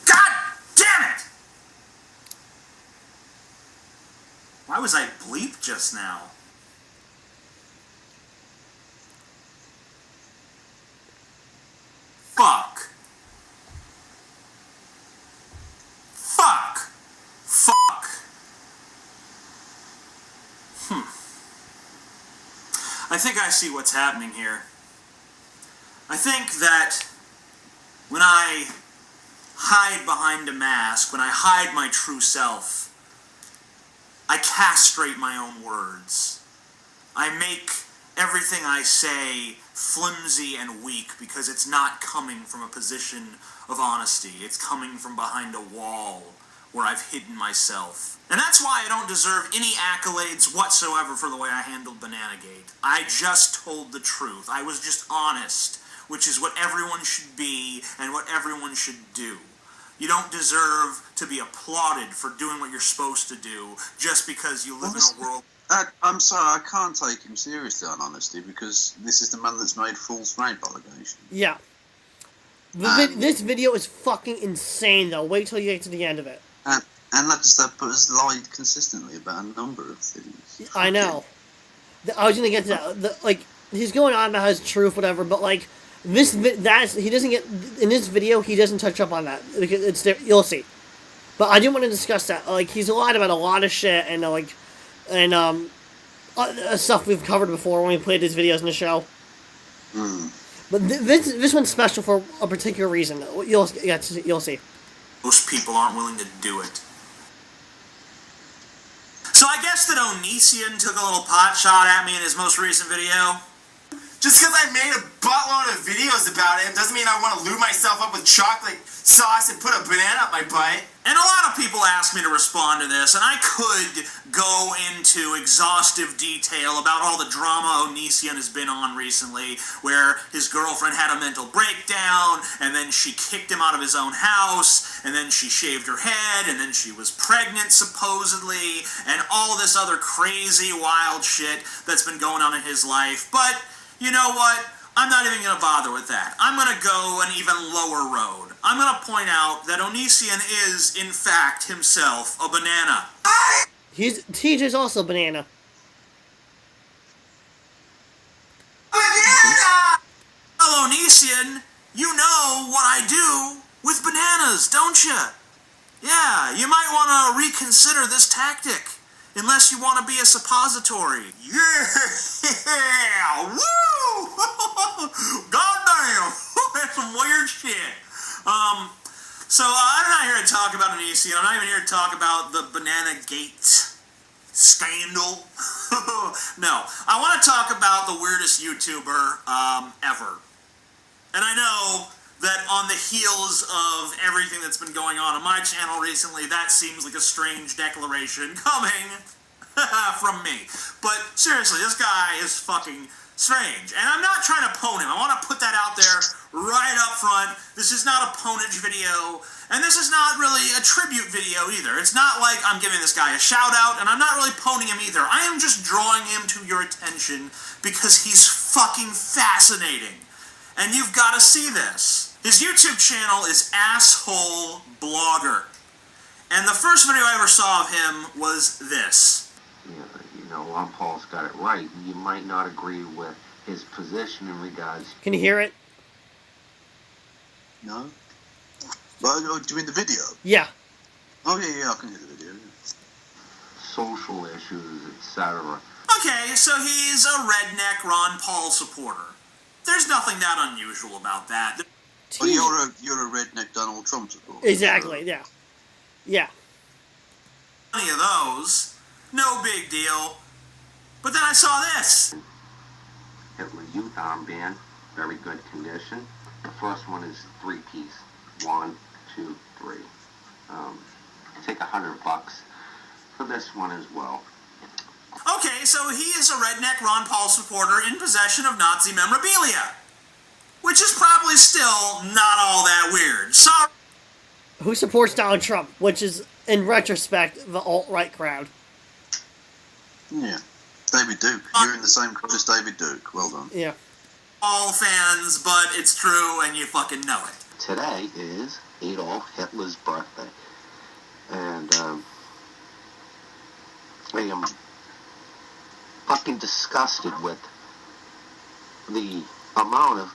God damn it! Why was I bleeped just now? Fuck. I think I see what's happening here. I think that when I hide behind a mask, when I hide my true self, I castrate my own words. I make everything I say flimsy and weak because it's not coming from a position of honesty. It's coming from behind a wall where I've hidden myself. And that's why I don't deserve any accolades whatsoever for the way I handled Bananagate. I just told the truth. I was just honest, which is what everyone should be and what everyone should do. You don't deserve to be applauded for doing what you're supposed to do just because you live in a world... I'm sorry, I can't take him seriously on honesty because this is the man that's made false rape allegations. Yeah. This video is fucking insane, though. Wait till you get to the end of it. And not just that, but has lied consistently about a number of things. I know. I was gonna get to that. He's going on about his truth, whatever, but like he doesn't get in this video. He doesn't touch up on that because it's there. You'll see. But I do want to discuss that. Like he's lied about a lot of shit and stuff we've covered before when we played his videos in the show. But this one's special for a particular reason. You'll see. Most people aren't willing to do it. So I guess that Onision took a little pot shot at me in his most recent video. Just because I made a buttload of videos about it doesn't mean I want to lube myself up with chocolate sauce and put a banana up my butt. And a lot of people asked me to respond to this, and I could go into exhaustive detail about all the drama Onision has been on recently, where his girlfriend had a mental breakdown, and then she kicked him out of his own house, and then she shaved her head, and then she was pregnant, supposedly, and all this other crazy, wild shit that's been going on in his life. But you know what? I'm not even going to bother with that. I'm going to go an even lower road. I'm going to point out that Onision is, in fact, himself a banana. Teej is also banana. Banana! Well, Onision, you know what I do with bananas, don't you? Yeah, you might want to reconsider this tactic. Unless you want to be a suppository. Yeah! Woo! Goddamn! That's some weird shit. So I'm not here to talk about Onision. I'm not even here to talk about the Banana Gate scandal. No, I want to talk about the weirdest YouTuber ever. And I know that on the heels of everything that's been going on my channel recently, that seems like a strange declaration coming from me. But seriously, this guy is fucking strange. And I'm not trying to pwn him. I want to put that out there right up front. This is not a pwnage video, and this is not really a tribute video either. It's not like I'm giving this guy a shout out, and I'm not really pwning him either. I am just drawing him to your attention because he's fucking fascinating. And you've got to see this. His YouTube channel is Asshole Blogger. And the first video I ever saw of him was this. Yeah, you know, Ron Paul's got it right. You might not agree with his position in regards... Can you hear it? No? Well, do you mean the video? Yeah. Oh, yeah, I can hear the video. Yeah. social issues, etc. Okay, so he's a redneck Ron Paul supporter. There's nothing that unusual about that. Well, you're a redneck Donald Trump supporter. Exactly, yeah. Yeah. Plenty of those. No big deal. But then I saw this. Hitler Youth Armband, very good condition. The first one is 3-piece. 1, 2, 3. Take $100 for this one as well. Okay, so he is a redneck Ron Paul supporter in possession of Nazi memorabilia. Which is probably still not all that weird. Sorry. Who supports Donald Trump, which is, in retrospect, the alt-right crowd. Yeah. David Duke. You're in the same crowd as David Duke. Well done. Yeah. All fans, but it's true and you fucking know it. Today is Adolf Hitler's birthday. And, I am fucking disgusted with the amount of...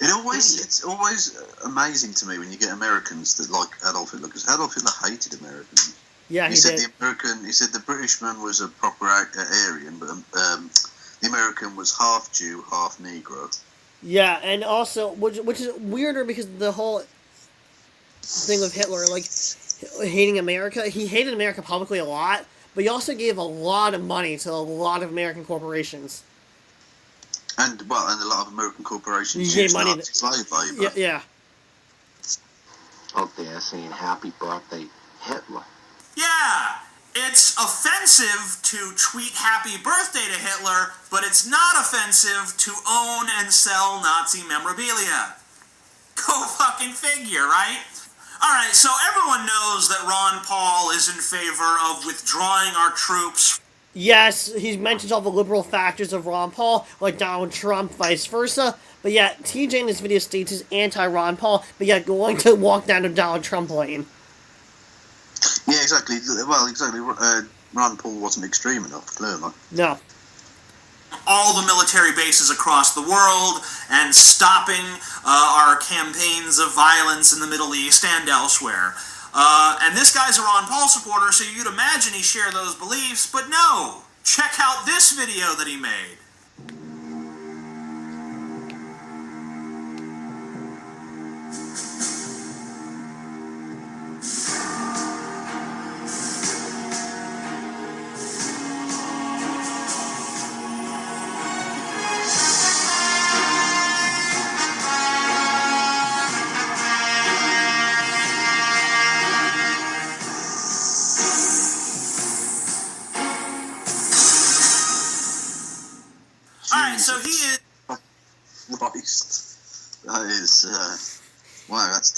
It's always amazing to me when you get Americans that like Adolf Hitler, because Adolf Hitler hated Americans. Yeah, he said did. He said the Britishman was a proper Aryan, but the American was half Jew, half Negro. Yeah, and also, which is weirder because the whole thing with Hitler, like, hating America, he hated America publicly a lot, but he also gave a lot of money to a lot of American corporations. And a lot of American corporations gave use money Nazi slave labor. Yeah. Out there saying happy birthday, Hitler. Yeah, it's offensive to tweet happy birthday to Hitler, but it's not offensive to own and sell Nazi memorabilia. Go fucking figure, right? Alright, so everyone knows that Ron Paul is in favor of withdrawing our troops. Yes, he mentions all the liberal factors of Ron Paul, like Donald Trump, vice versa. But yet, TJ in this video states he's anti-Ron Paul, but yet going to walk down to Donald Trump lane. Yeah, exactly. Well, exactly. Ron Paul wasn't extreme enough, clearly. No. All the military bases across the world and stopping our campaigns of violence in the Middle East and elsewhere. And this guy's a Ron Paul supporter, so you'd imagine he shared those beliefs, but no. Check out this video that he made.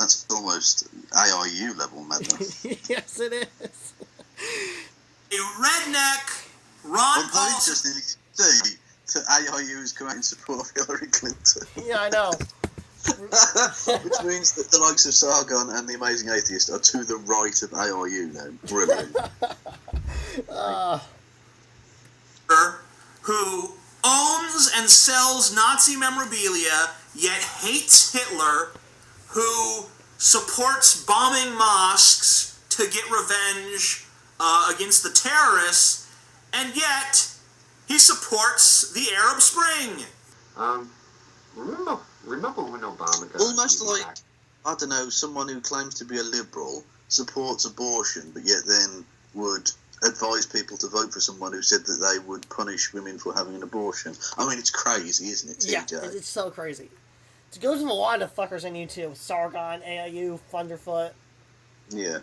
That's almost AIU level madness. Yes, it is. A redneck Ron Although Paul. interestingly, see that AIU has come out in support of Hillary Clinton. Yeah, I know. Which means that the likes of Sargon and the Amazing Atheist are to the right of AIU now. Brilliant. Who owns and sells Nazi memorabilia, yet hates Hitler, who supports bombing mosques to get revenge against the terrorists, and yet he supports the Arab Spring. Remember when Obama got Almost like, I don't know, someone who claims to be a liberal supports abortion, but yet then would advise people to vote for someone who said that they would punish women for having an abortion. I mean, it's crazy, isn't it, TJ? Yeah, it's so crazy. It goes with a lot of fuckers on YouTube. Sargon, AIU, Thunderfoot. Yeah.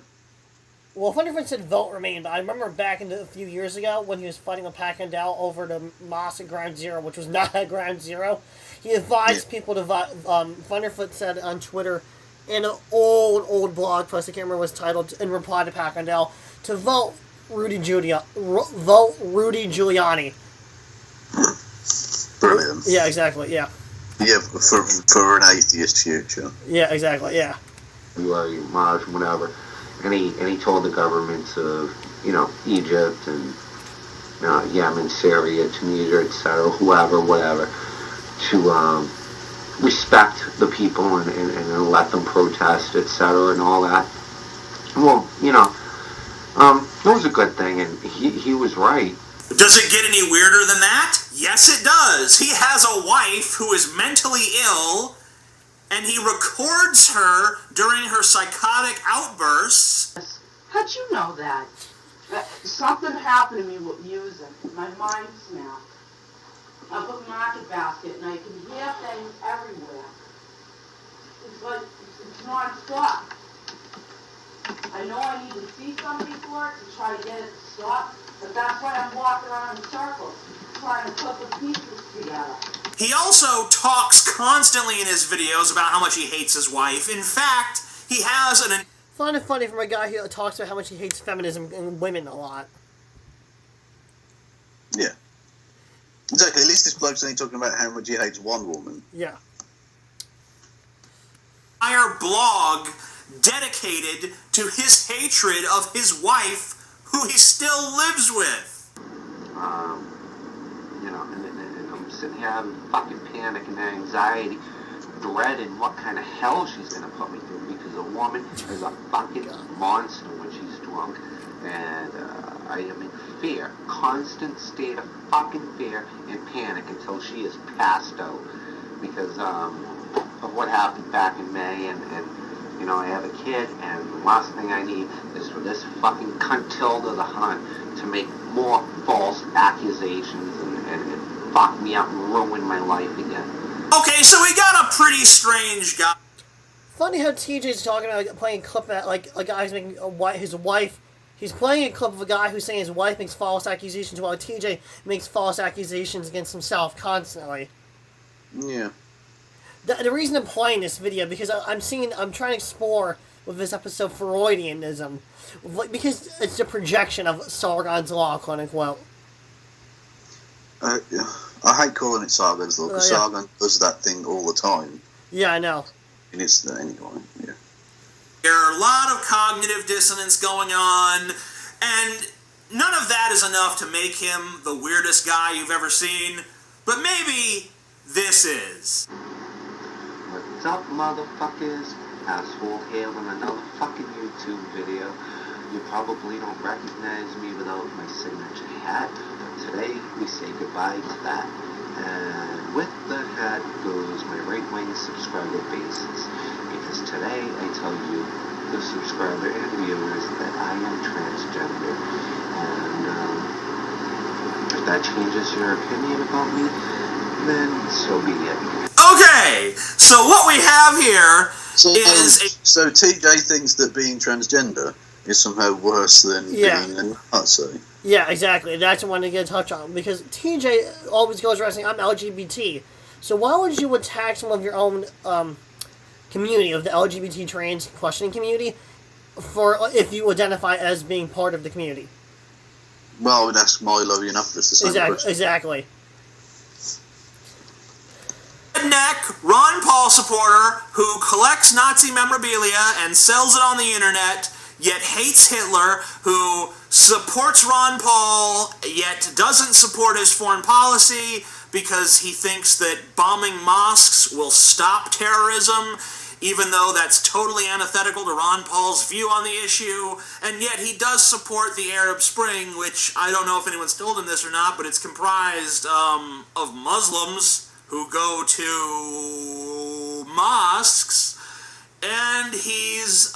Well, Thunderfoot said vote Remain, but I remember back a few years ago when he was fighting with Packendale over the mosque at Ground Zero, which was not at Ground Zero. He advised people to vote. Thunderfoot said on Twitter in an old blog post, I can't remember what it was titled, in reply to Packendale, to vote Rudy Giuliani. Brilliant. Yeah, exactly, yeah. Yeah, for an atheist future. Yeah, exactly, yeah. February, March, whatever. And he told the governments of, Egypt and Yemen, Syria, Tunisia, etc., whoever, whatever, to respect the people and let them protest, etc., and all that. Well, it was a good thing, and he was right. Does it get any weirder than that? Yes, it does. He has a wife who is mentally ill, and he records her during her psychotic outbursts. How'd you know that? Something happened to me with music. My mind snapped. I put Market Basket and I can hear things everywhere. It's like, it's non-stop. I know I need to see something for it to try to get it to stop, but that's why I'm walking around in circles, trying to put the pieces together. He also talks constantly in his videos about how much he hates his wife. In fact, he has an... Kind of funny from a guy who talks about how much he hates feminism and women a lot. Yeah. Exactly. At least this bloke's only talking about how much he hates one woman. Yeah. Entire blog dedicated to his hatred of his wife, who he still lives with. And I'm sitting here having fucking panic and anxiety, dreading what kind of hell she's gonna put me through, because a woman is a fucking monster when she's drunk, and I am in fear, constant state of fucking fear and panic until she is passed out, because of what happened back in May, and I have a kid, and the last thing I need is for this fucking cunt Tilda the Hunt to make more false accusations and fuck me up and ruin my life again. Okay, so we got a pretty strange guy. Funny how TJ's talking about playing a clip that, like, a guy's making his wife. He's playing a clip of a guy who's saying his wife makes false accusations while TJ makes false accusations against himself constantly. Yeah. The reason I'm playing this video, because I'm trying to explore with this episode Freudianism, because it's the projection of Sargon's Law, quote unquote. I hate calling it Sargon's Law, because Sargon does that thing all the time. Yeah, I know. And it's anyway, yeah. There are a lot of cognitive dissonance going on, and none of that is enough to make him the weirdest guy you've ever seen, but maybe this is. What's up, motherfuckers? Asshole here with another fucking YouTube video. You probably don't recognize me without my signature hat, but today we say goodbye to that. And with the hat goes my right-wing subscriber bases, because today I tell you, the subscriber and viewers, that I am transgender. And if that changes your opinion about me, then so be it. Okay, so what we have here is So TJ thinks that being transgender is somehow worse than being a Nazi. Yeah, exactly. That's the one to get a touch on, because TJ always goes around saying, I'm LGBT. So why would you attack some of your own community, of the LGBT trans questioning community, for if you identify as being part of the community. Well, I would ask Milo enough this the same question. Exactly. Redneck Ron Paul supporter who collects Nazi memorabilia and sells it on the internet, yet hates Hitler, who supports Ron Paul, yet doesn't support his foreign policy because he thinks that bombing mosques will stop terrorism, even though that's totally antithetical to Ron Paul's view on the issue, and yet he does support the Arab Spring, which I don't know if anyone's told him this or not, but it's comprised of Muslims who go to mosques, and he's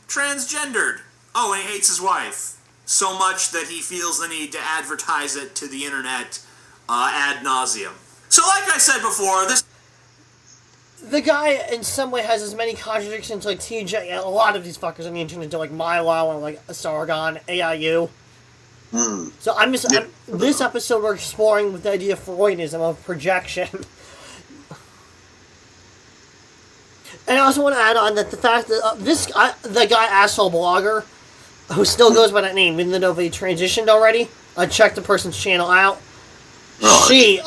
transgendered. Oh, and he hates his wife so much that he feels the need to advertise it to the internet ad nauseum. So like I said before, The guy, in some way, has as many contradictions like Teej. A lot of these fuckers on the internet do, like Milo and like Sargon, AIU. So this episode we're exploring with the idea of Freudism, of projection. And I also want to add on that the fact that the guy asshole blogger, who still goes by that name, even though they transitioned already, I checked the person's channel out. She,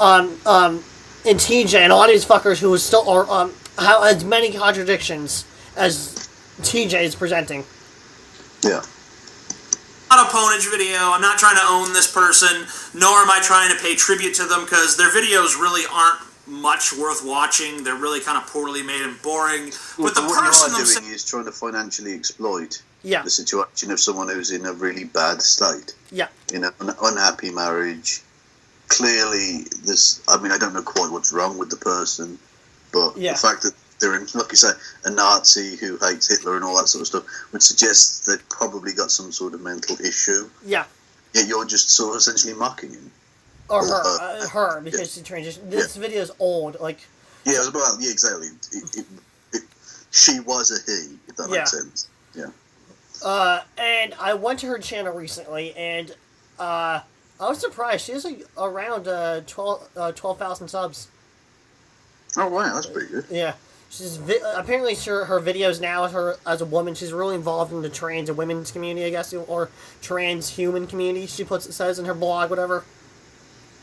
and TJ and all these fuckers who still are have as many contradictions as TJ is presenting. Yeah. Not a ponage video. I'm not trying to own this person, nor am I trying to pay tribute to them, because their videos really aren't much worth watching. They're really kind of poorly made and boring. Well, but the what person you are doing is trying to financially exploit Yeah. the situation of someone who's in a really bad state. Yeah. In an unhappy marriage. Clearly, I don't know quite what's wrong with the person, but the fact that they're, like you say, a Nazi who hates Hitler and all that sort of stuff would suggest they've probably got some sort of mental issue. Yeah. Yet you're just sort of essentially mocking him. Or her, because she transitioned. This video is old, like... Yeah, exactly. She was a he, if that makes sense. Yeah. And I went to her channel recently, and, I was surprised. She has like around 12,000 subs. Oh wow, that's pretty good. Yeah, she's apparently her videos now as a woman. She's really involved in the trans and women's community, I guess, or transhuman community. She says in her blog, whatever.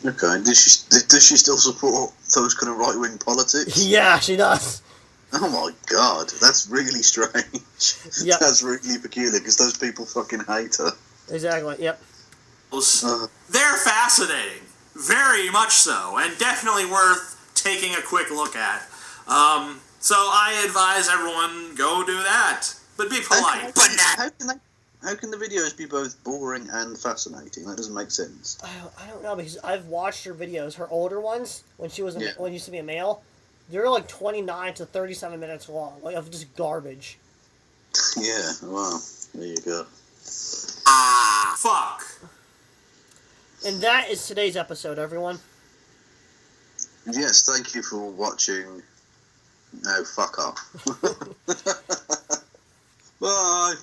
Okay, does she still support those kind of right wing politics? Yeah, she does. Oh my god, that's really strange. Yeah, that's really peculiar because those people fucking hate her. Exactly. Yep. They're fascinating, very much so, and definitely worth taking a quick look at. So I advise everyone go do that, but be polite. How can the videos be both boring and fascinating? That doesn't make sense. I don't know, because I've watched her videos, her older ones, when she was when used to be a male. They're like 29 to 37 minutes long, like of just garbage. Yeah, well, there you go. Fuck. And that is today's episode, everyone. Yes, thank you for watching. No, fuck off. Bye.